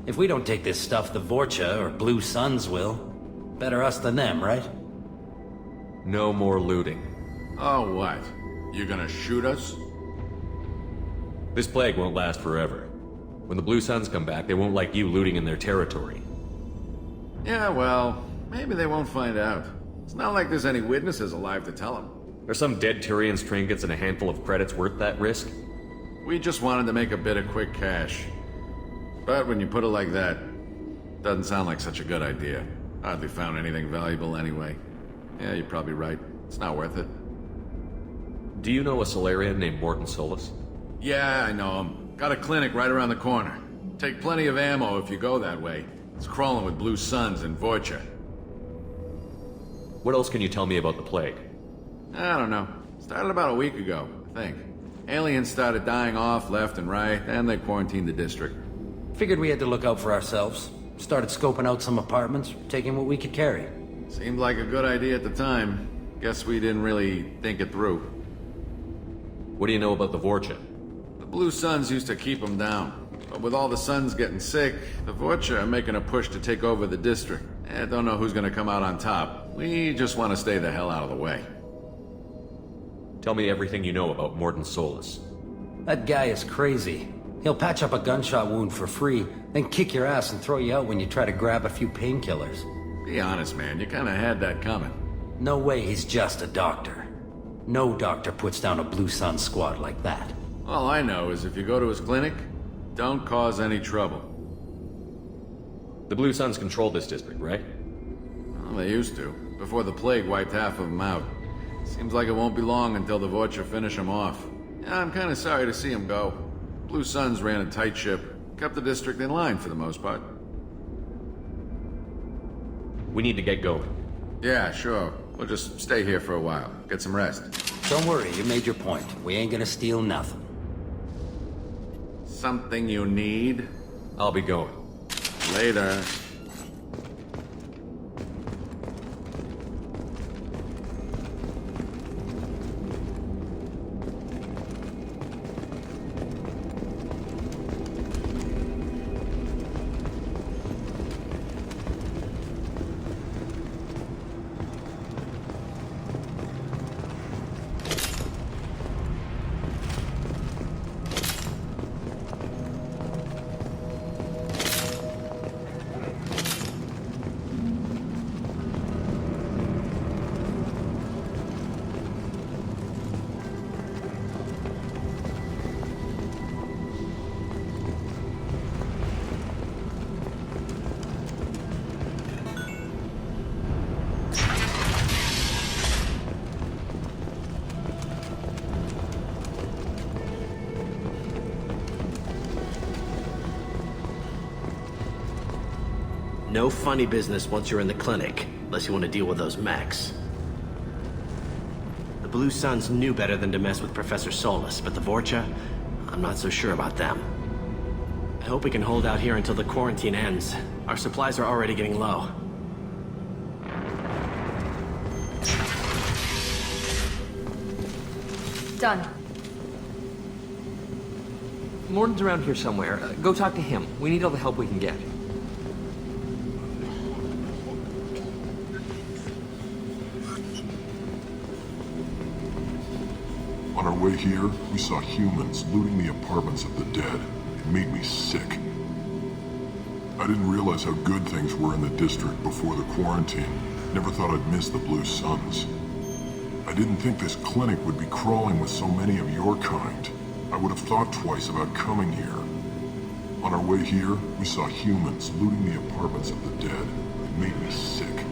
if we don't take this stuff, the Vorcha or Blue Suns will. Better us than them, right? No more looting. Oh, what? You gonna shoot us? This plague won't last forever. When the Blue Suns come back, they won't like you looting in their territory. Yeah, well, maybe they won't find out. It's not like there's any witnesses alive to tell them. Are some dead Tyrion's trinkets and a handful of credits worth that risk? We just wanted to make a bit of quick cash. But when you put it like that, doesn't sound like such a good idea. Hardly found anything valuable anyway. Yeah, you're probably right. It's not worth it. Do you know a salarian named Mordin Solus? Yeah, I know him. Got a clinic right around the corner. Take plenty of ammo if you go that way. It's crawling with Blue Suns and Vorcha. What else can you tell me about the plague? I don't know. Started about a week ago, I think. Aliens started dying off left and right, and they quarantined the district. Figured we had to look out for ourselves. Started scoping out some apartments, taking what we could carry. Seemed like a good idea at the time. Guess we didn't really think it through. What do you know about the Vorcha? The Blue Suns used to keep them down. But with all the Suns getting sick, the Vorcha are making a push to take over the district. Don't know who's gonna come out on top. We just want to stay the hell out of the way. Tell me everything you know about Mordin Solus. That guy is crazy. He'll patch up a gunshot wound for free, then kick your ass and throw you out when you try to grab a few painkillers. Be honest, man. You kinda had that coming. No way he's just a doctor. No doctor puts down a Blue Sun squad like that. All I know is if you go to his clinic, don't cause any trouble. The Blue Suns control this district, right? Well, they used to, before the plague wiped half of them out. Seems like it won't be long until the Vorcha finish them off. Yeah, I'm kinda sorry to see them go. Blue Suns ran a tight ship, kept the district in line for the most part. We need to get going. Yeah, sure. We'll just stay here for a while, get some rest. Don't worry, you made your point. We ain't gonna steal nothing. Something you need? I'll be going. Later. No funny business once you're in the clinic, unless you want to deal with those mechs. The Blue Suns knew better than to mess with Professor Solus, but the Vorcha, I'm not so sure about them. I hope we can hold out here until the quarantine ends. Our supplies are already getting low. Done. Mordin's around here somewhere. Go talk to him. We need all the help we can get. On our way here, we saw humans looting the apartments of the dead. It made me sick. I didn't realize how good things were in the district before the quarantine. Never thought I'd miss the Blue Suns. I didn't think this clinic would be crawling with so many of your kind. I would have thought twice about coming here. On our way here, we saw humans looting the apartments of the dead. It made me sick.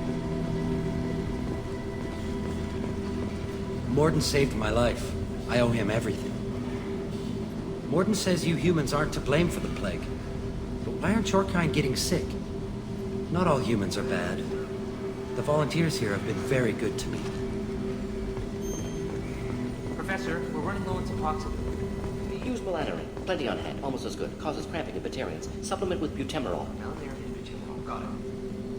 Mordin saved my life. I owe him everything. Mordin says you humans aren't to blame for the plague. But why aren't your kind getting sick? Not all humans are bad. The volunteers here have been very good to me. Professor, we're running low on Suboxone. Use melatonin. Plenty on hand. Almost as good. Causes cramping in Batarians. Supplement with butemerol. Got it.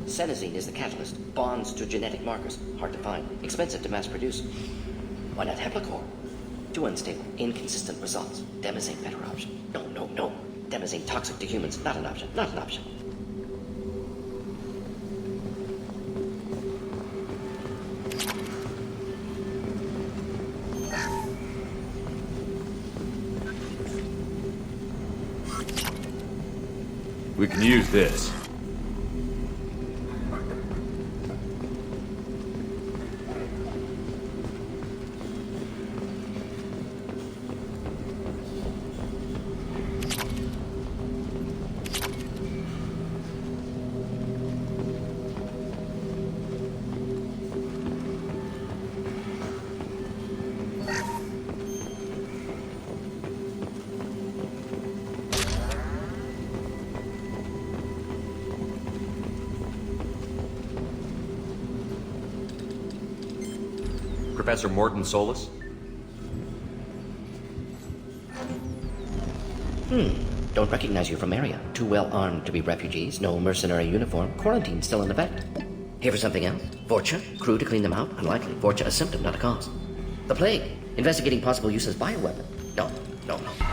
Senesine is the catalyst. Bonds to genetic markers. Hard to find. Expensive to mass produce. Why not Heplicor? Too unstable. Inconsistent results. Demazine better option. No. Demazine toxic to humans. Not an option. Not an option. We can use this. Professor Mordin Solus? Don't recognize you from area. Too well armed to be refugees, no mercenary uniform, quarantine still in effect. Here for something else? Vorcha? Crew to clean them out? Unlikely. Vorcha a symptom, not a cause. The plague? Investigating possible use as bioweapon? No.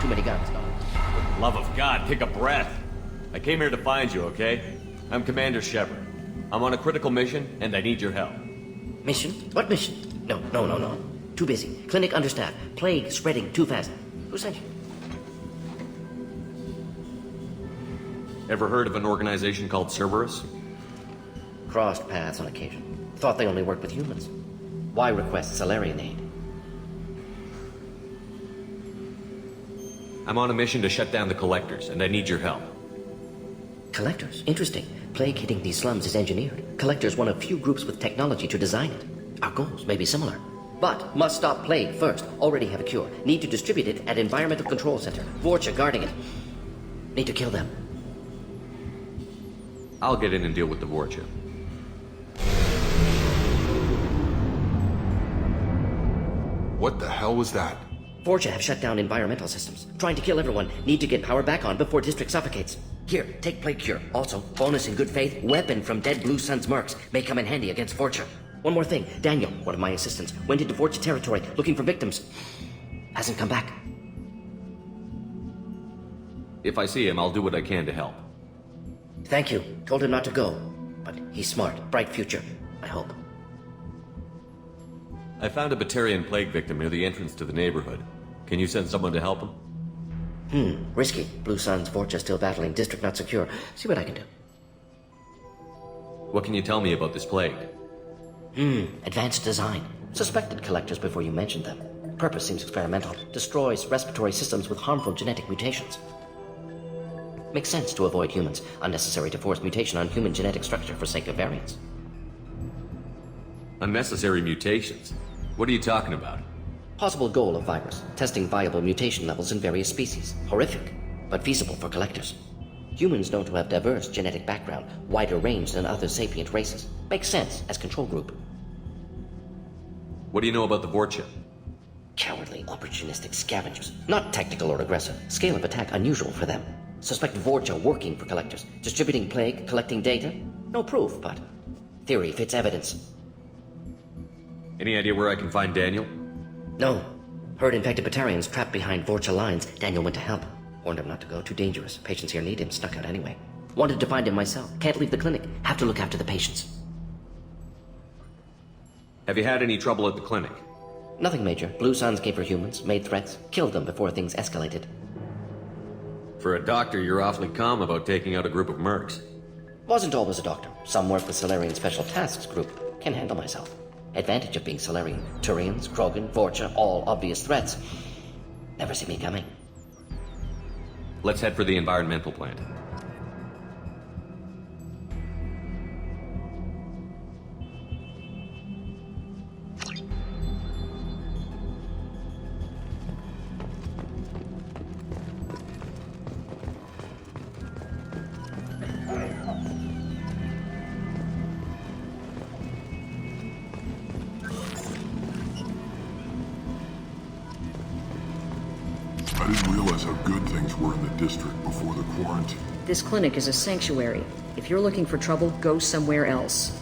Too many guns, no. For the love of God, take a breath. I came here to find you, okay? I'm Commander Shepard. I'm on a critical mission, and I need your help. Mission? What mission? No. Too busy. Clinic understaffed. Plague spreading too fast. Who sent you? Ever heard of an organization called Cerberus? Crossed paths on occasion. Thought they only worked with humans. Why request salarian aid? I'm on a mission to shut down the Collectors, and I need your help. Collectors? Interesting. Plague hitting these slums is engineered. Collectors one of few groups with technology to design it. Our goals may be similar. But must stop plague first. Already have a cure. Need to distribute it at Environmental Control Center. Vorcha guarding it. Need to kill them. I'll get in and deal with the Vorcha. What the hell was that? Vorcha have shut down environmental systems. Trying to kill everyone. Need to get power back on before district suffocates. Here, take plague cure. Also, bonus in good faith, weapon from dead Blue Sun's mercs. May come in handy against Vorcha. One more thing. Daniel, one of my assistants, went into Vorcha territory looking for victims. Hasn't come back. If I see him, I'll do what I can to help. Thank you. Told him not to go. But he's smart. Bright future. I hope. I found a Batarian plague victim near the entrance to the neighborhood. Can you send someone to help him? Risky. Blue Sun's Vorcha still battling. District not secure. See what I can do. What can you tell me about this plague? Advanced design. Suspected collectors before you mentioned them. Purpose seems experimental. Destroys respiratory systems with harmful genetic mutations. Makes sense to avoid humans. Unnecessary to force mutation on human genetic structure for sake of variants. Unnecessary mutations? What are you talking about? Possible goal of virus. Testing viable mutation levels in various species. Horrific, but feasible for collectors. Humans known to have diverse genetic background, wider range than other sapient races. Makes sense as control group. What do you know about the Vorcha? Cowardly, opportunistic scavengers. Not tactical or aggressive. Scale of attack unusual for them. Suspect Vorcha working for collectors. Distributing plague, collecting data. No proof, but theory fits evidence. Any idea where I can find Daniel? No. Heard infected Batarians trapped behind Vorcha lines. Daniel went to help. Warned him not to go. Too dangerous. Patients here need him. Snuck out anyway. Wanted to find him myself. Can't leave the clinic. Have to look after the patients. Have you had any trouble at the clinic? Nothing major. Blue Suns came for humans, made threats, killed them before things escalated. For a doctor, you're awfully calm about taking out a group of mercs. Wasn't always a doctor. Some work with Salarian Special Tasks Group. Can handle myself. Advantage of being Salarian. Turians, Krogan, Vorcha, all obvious threats. Never see me coming. Let's head for the environmental plant. I didn't realize how good things were in the district before the quarantine. This clinic is a sanctuary. If you're looking for trouble, go somewhere else.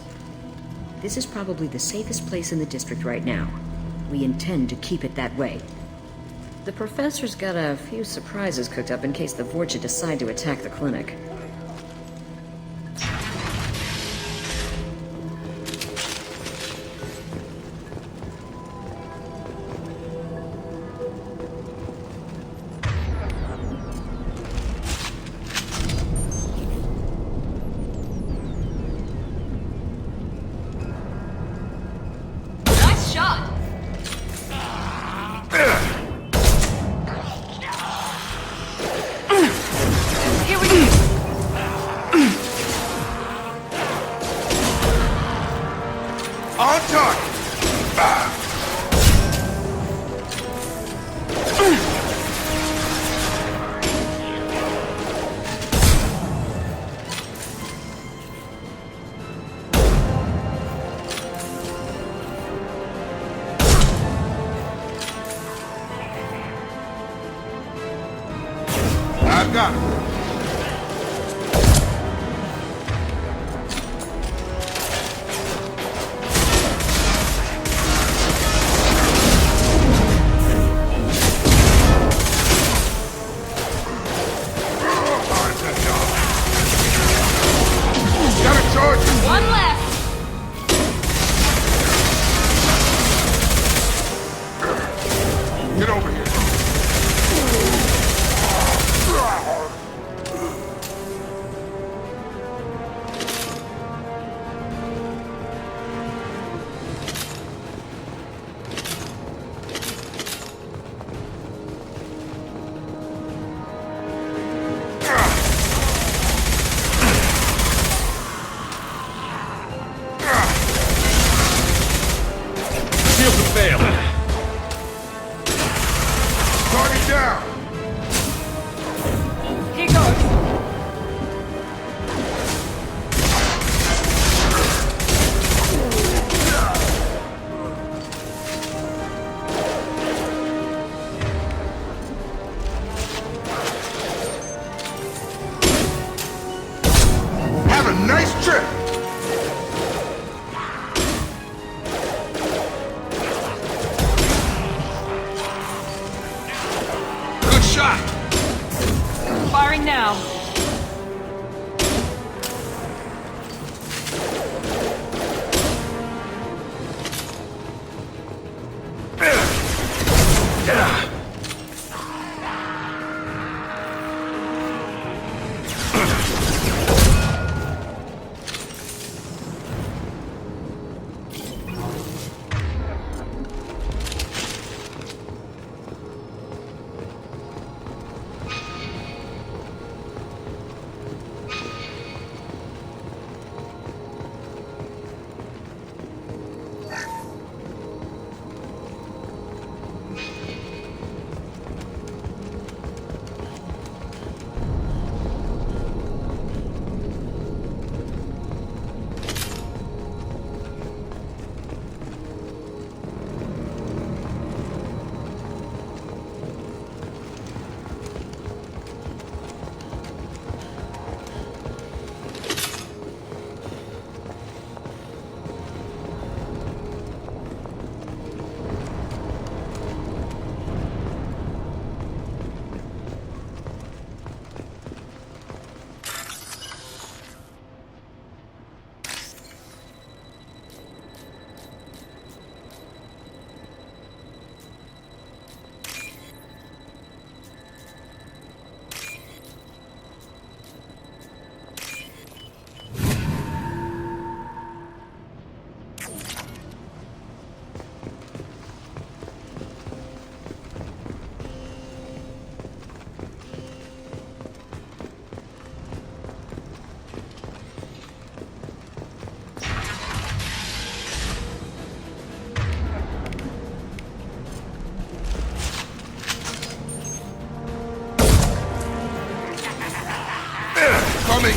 This is probably the safest place in the district right now. We intend to keep it that way. The professor's got a few surprises cooked up in case the Vorcha decide to attack the clinic. got him. One left. Get over here. Shields have failed. Target down. Here goes. Have a nice trip. Good shot. Firing now. Coming.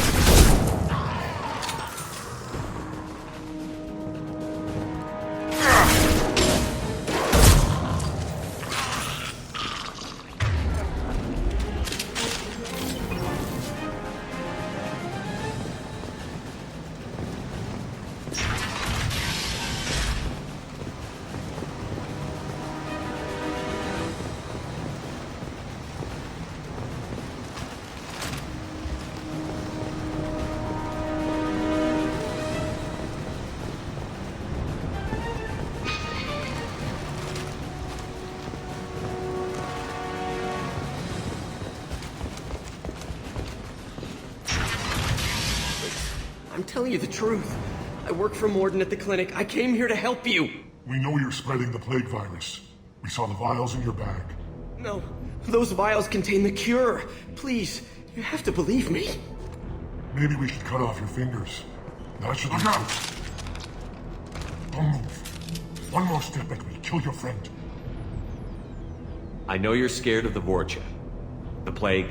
I'm telling you the truth. I work for Mordin at the clinic. I came here to help you. We know you're spreading the plague virus. We saw the vials in your bag. No, those vials contain the cure. Please, you have to believe me. Maybe we should cut off your fingers. That should... Look out! Don't move. One more step and we'll kill your friend. I know you're scared of the Vorcha, the plague,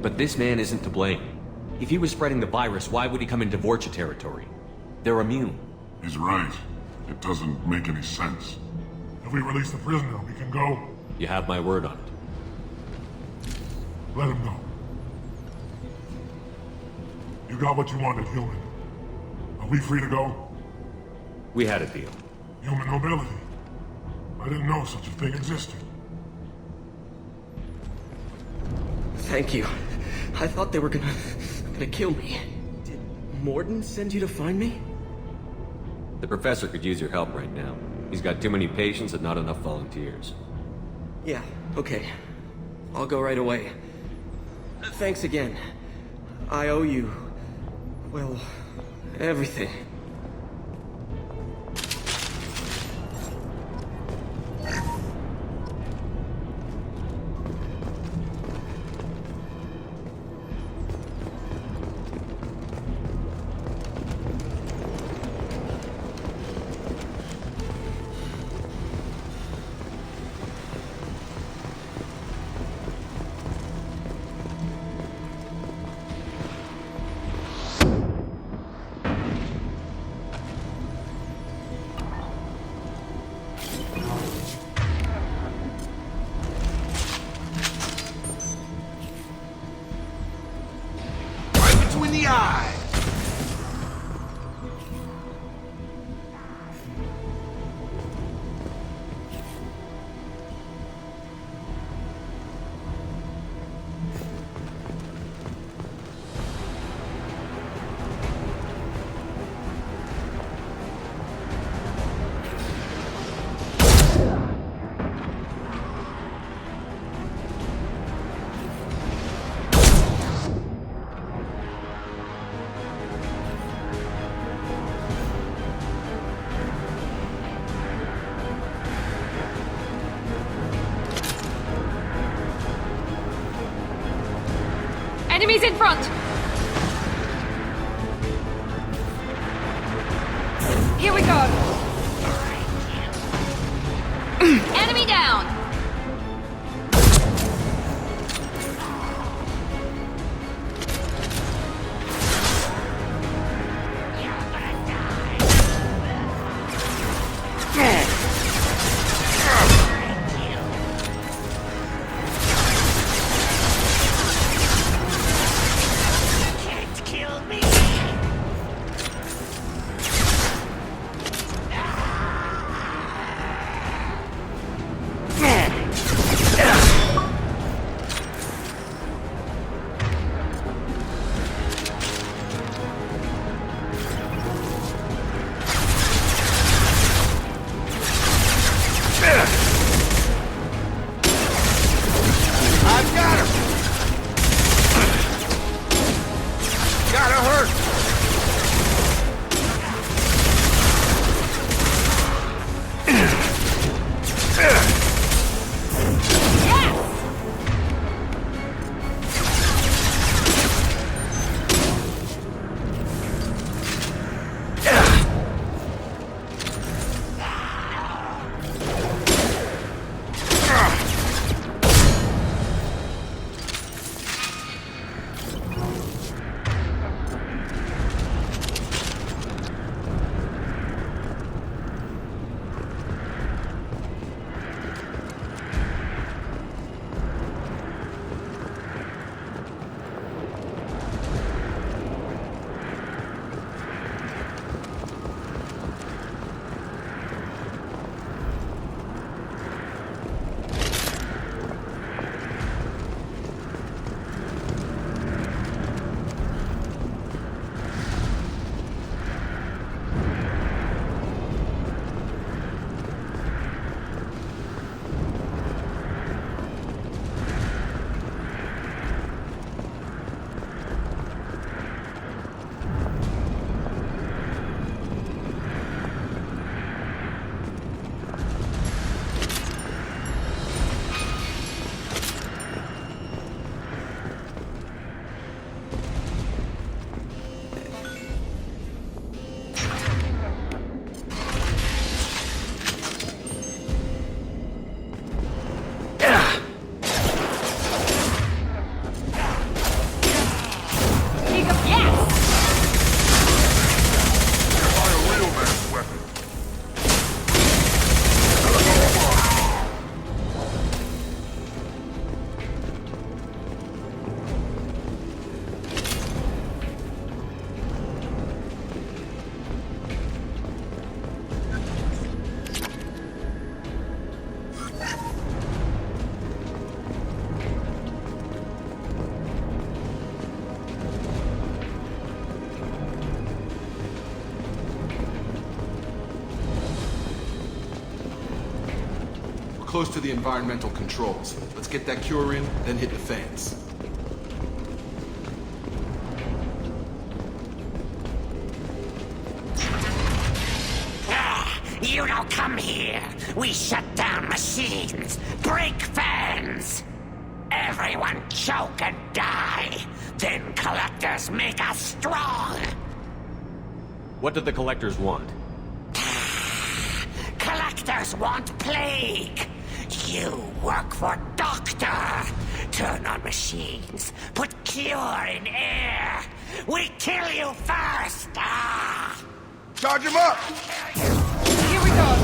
but this man isn't to blame. If he was spreading the virus, why would he come into Vorcha territory? They're immune. He's right. It doesn't make any sense. If we release the prisoner, we can go. You have my word on it. Let him know. You got what you wanted, human. Are we free to go? We had a deal. Human mobility. I didn't know such a thing existed. Thank you. I thought they were gonna kill me. Did Mordin send you to find me? The professor could use your help right now. He's got too many patients and not enough volunteers. Yeah, okay. I'll go right away. Thanks again. I owe you... well, everything. Between the eyes. Enemies in front! Here we go! Enemy down! close to the environmental controls. Let's get that cure in, then hit the fans. You don't come here. We shut down machines, break fans. Everyone choke and die. Then collectors make us strong. What did the collectors want? Collectors want plague. You work for Doctor. Turn on machines. Put cure in air. We kill you first. Charge him up! Here we go.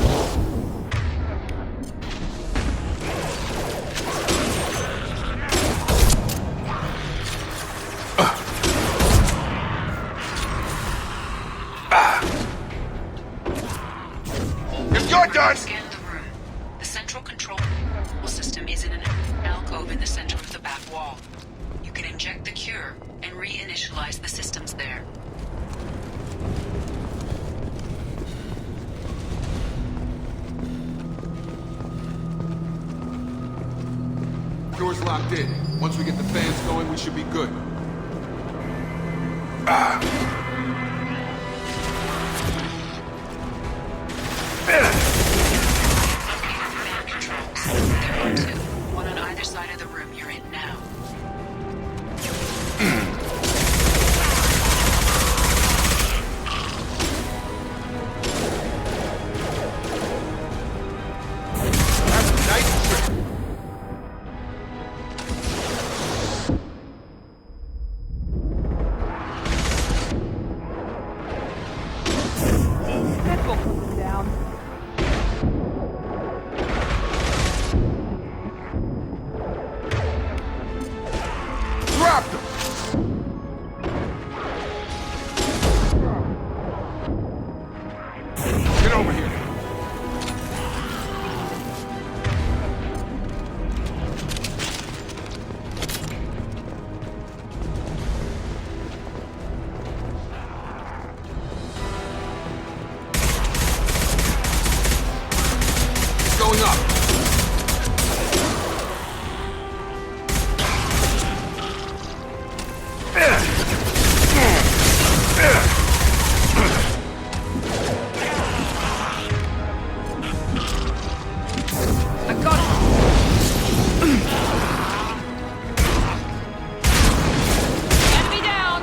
If you're done! Scan the room. The central control system is in an alcove in the center of the back wall. You can inject the cure and reinitialize the systems there. Door's locked in. Once we get the fans going, we should be good. Command controls. There are two. One on either side of the room you're in now. That's a nice trick. That will put them down. Dropped him! Get over here. Going up. I got it. Enemy down.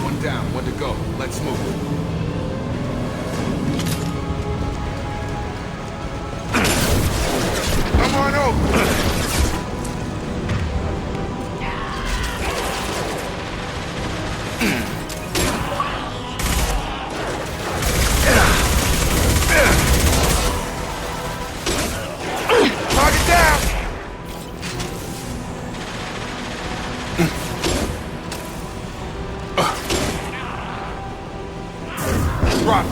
One down, one to go. Let's move. Come on over. Target down! Drop.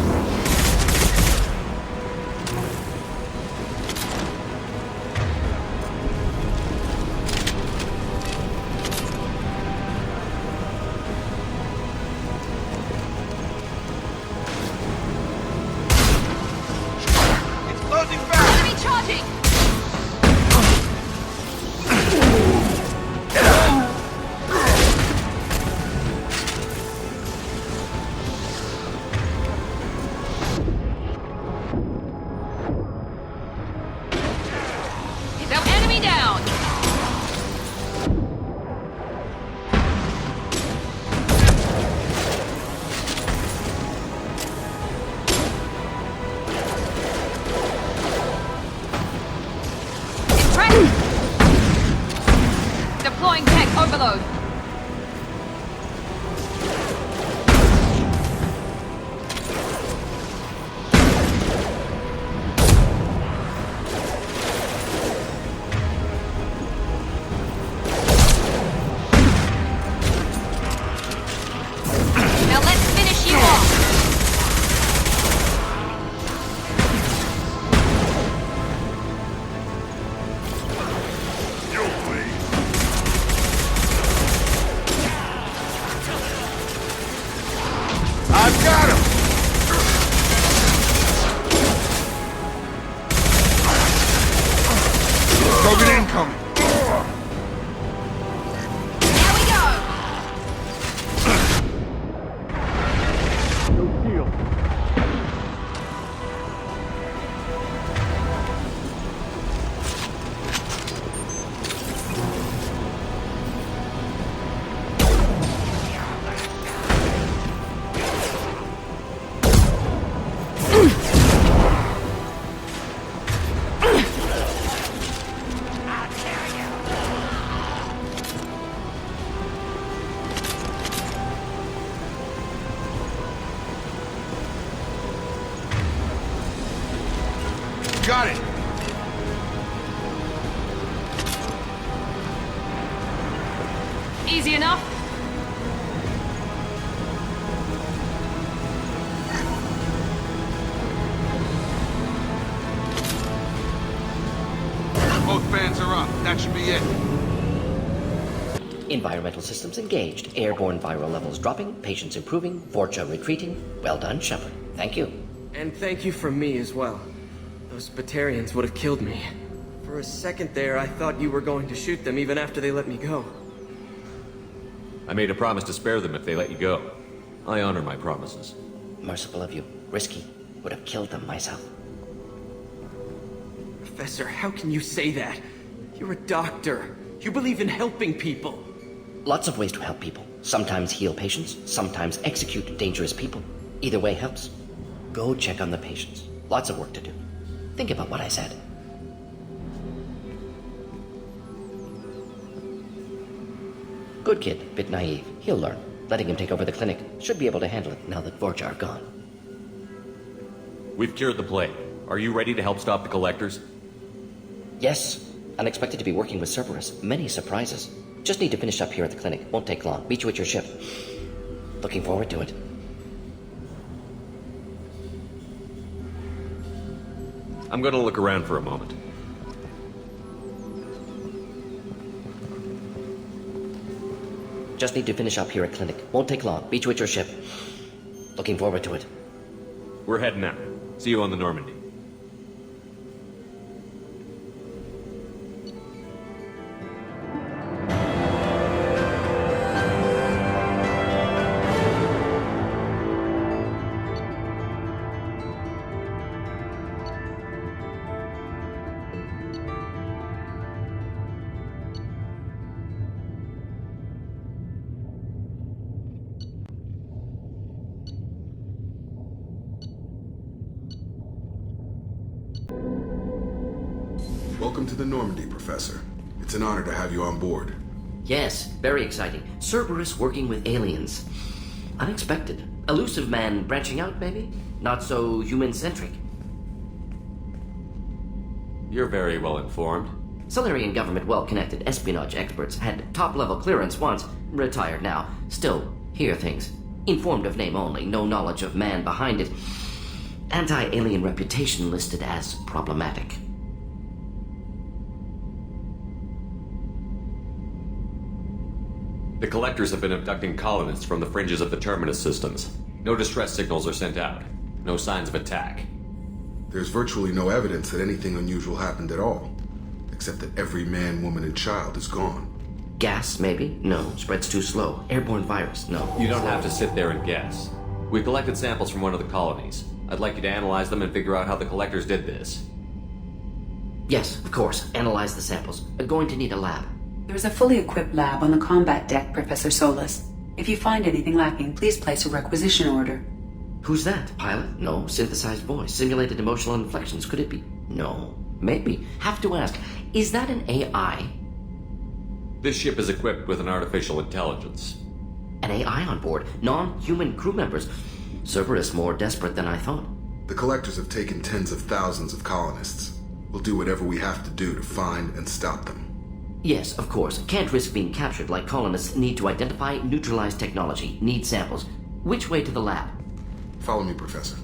Got it! Easy enough? Both fans are up. That should be it. Environmental systems engaged. Airborne viral levels dropping. Patients improving. Vorcha retreating. Well done, Shepard. Thank you. And thank you from me as well. Those Batarians would have killed me. For a second there, I thought you were going to shoot them even after they let me go. I made a promise to spare them if they let you go. I honor my promises. Merciful of you. Risky. Would have killed them myself. Professor, how can you say that? You're a doctor. You believe in helping people. Lots of ways to help people. Sometimes heal patients, sometimes execute dangerous people. Either way helps. Go check on the patients. Lots of work to do. Think about what I said. Good kid, bit naive. He'll learn. Letting him take over the clinic. Should be able to handle it now that Vorcha are gone. We've cured the plague. Are you ready to help stop the collectors? Yes. Unexpected to be working with Cerberus. Many surprises. Just need to finish up here at the clinic. Won't take long. Meet you at your ship. Looking forward to it. I'm gonna look around for a moment. Just need to finish up here at clinic. Won't take long. Meet you at your ship. Looking forward to it. We're heading out. See you on the Normandy. Welcome to the Normandy, Professor. It's an honor to have you on board. Yes, very exciting. Cerberus working with aliens. Unexpected. Elusive man branching out, maybe? Not so human-centric. You're very well informed. Salarian government well-connected espionage experts had top-level clearance once, retired now. Still, hear things. Informed of name only, no knowledge of man behind it. Anti-alien reputation listed as problematic. The collectors have been abducting colonists from the fringes of the terminus systems. No distress signals are sent out. No signs of attack. There's virtually no evidence that anything unusual happened at all, except that every man, woman, and child is gone. Gas, maybe? No. Spreads too slow. Airborne virus? No. You don't have to sit there and guess. We collected samples from one of the colonies. I'd like you to analyze them and figure out how the collectors did this. Yes, of course. Analyze the samples. Going to need a lab. There's a fully equipped lab on the combat deck, Professor Solus. If you find anything lacking, please place a requisition order. Who's that? Pilot? No. Synthesized voice. Simulated emotional inflections. Could it be? No. Maybe. Have to ask. Is that an AI? This ship is equipped with an artificial intelligence. An AI on board? Non-human crew members? Cerberus more desperate than I thought. The collectors have taken tens of thousands of colonists. We'll do whatever we have to do to find and stop them. Yes, of course. Can't risk being captured like colonists need to identify, neutralize technology, need samples. Which way to the lab? Follow me, Professor.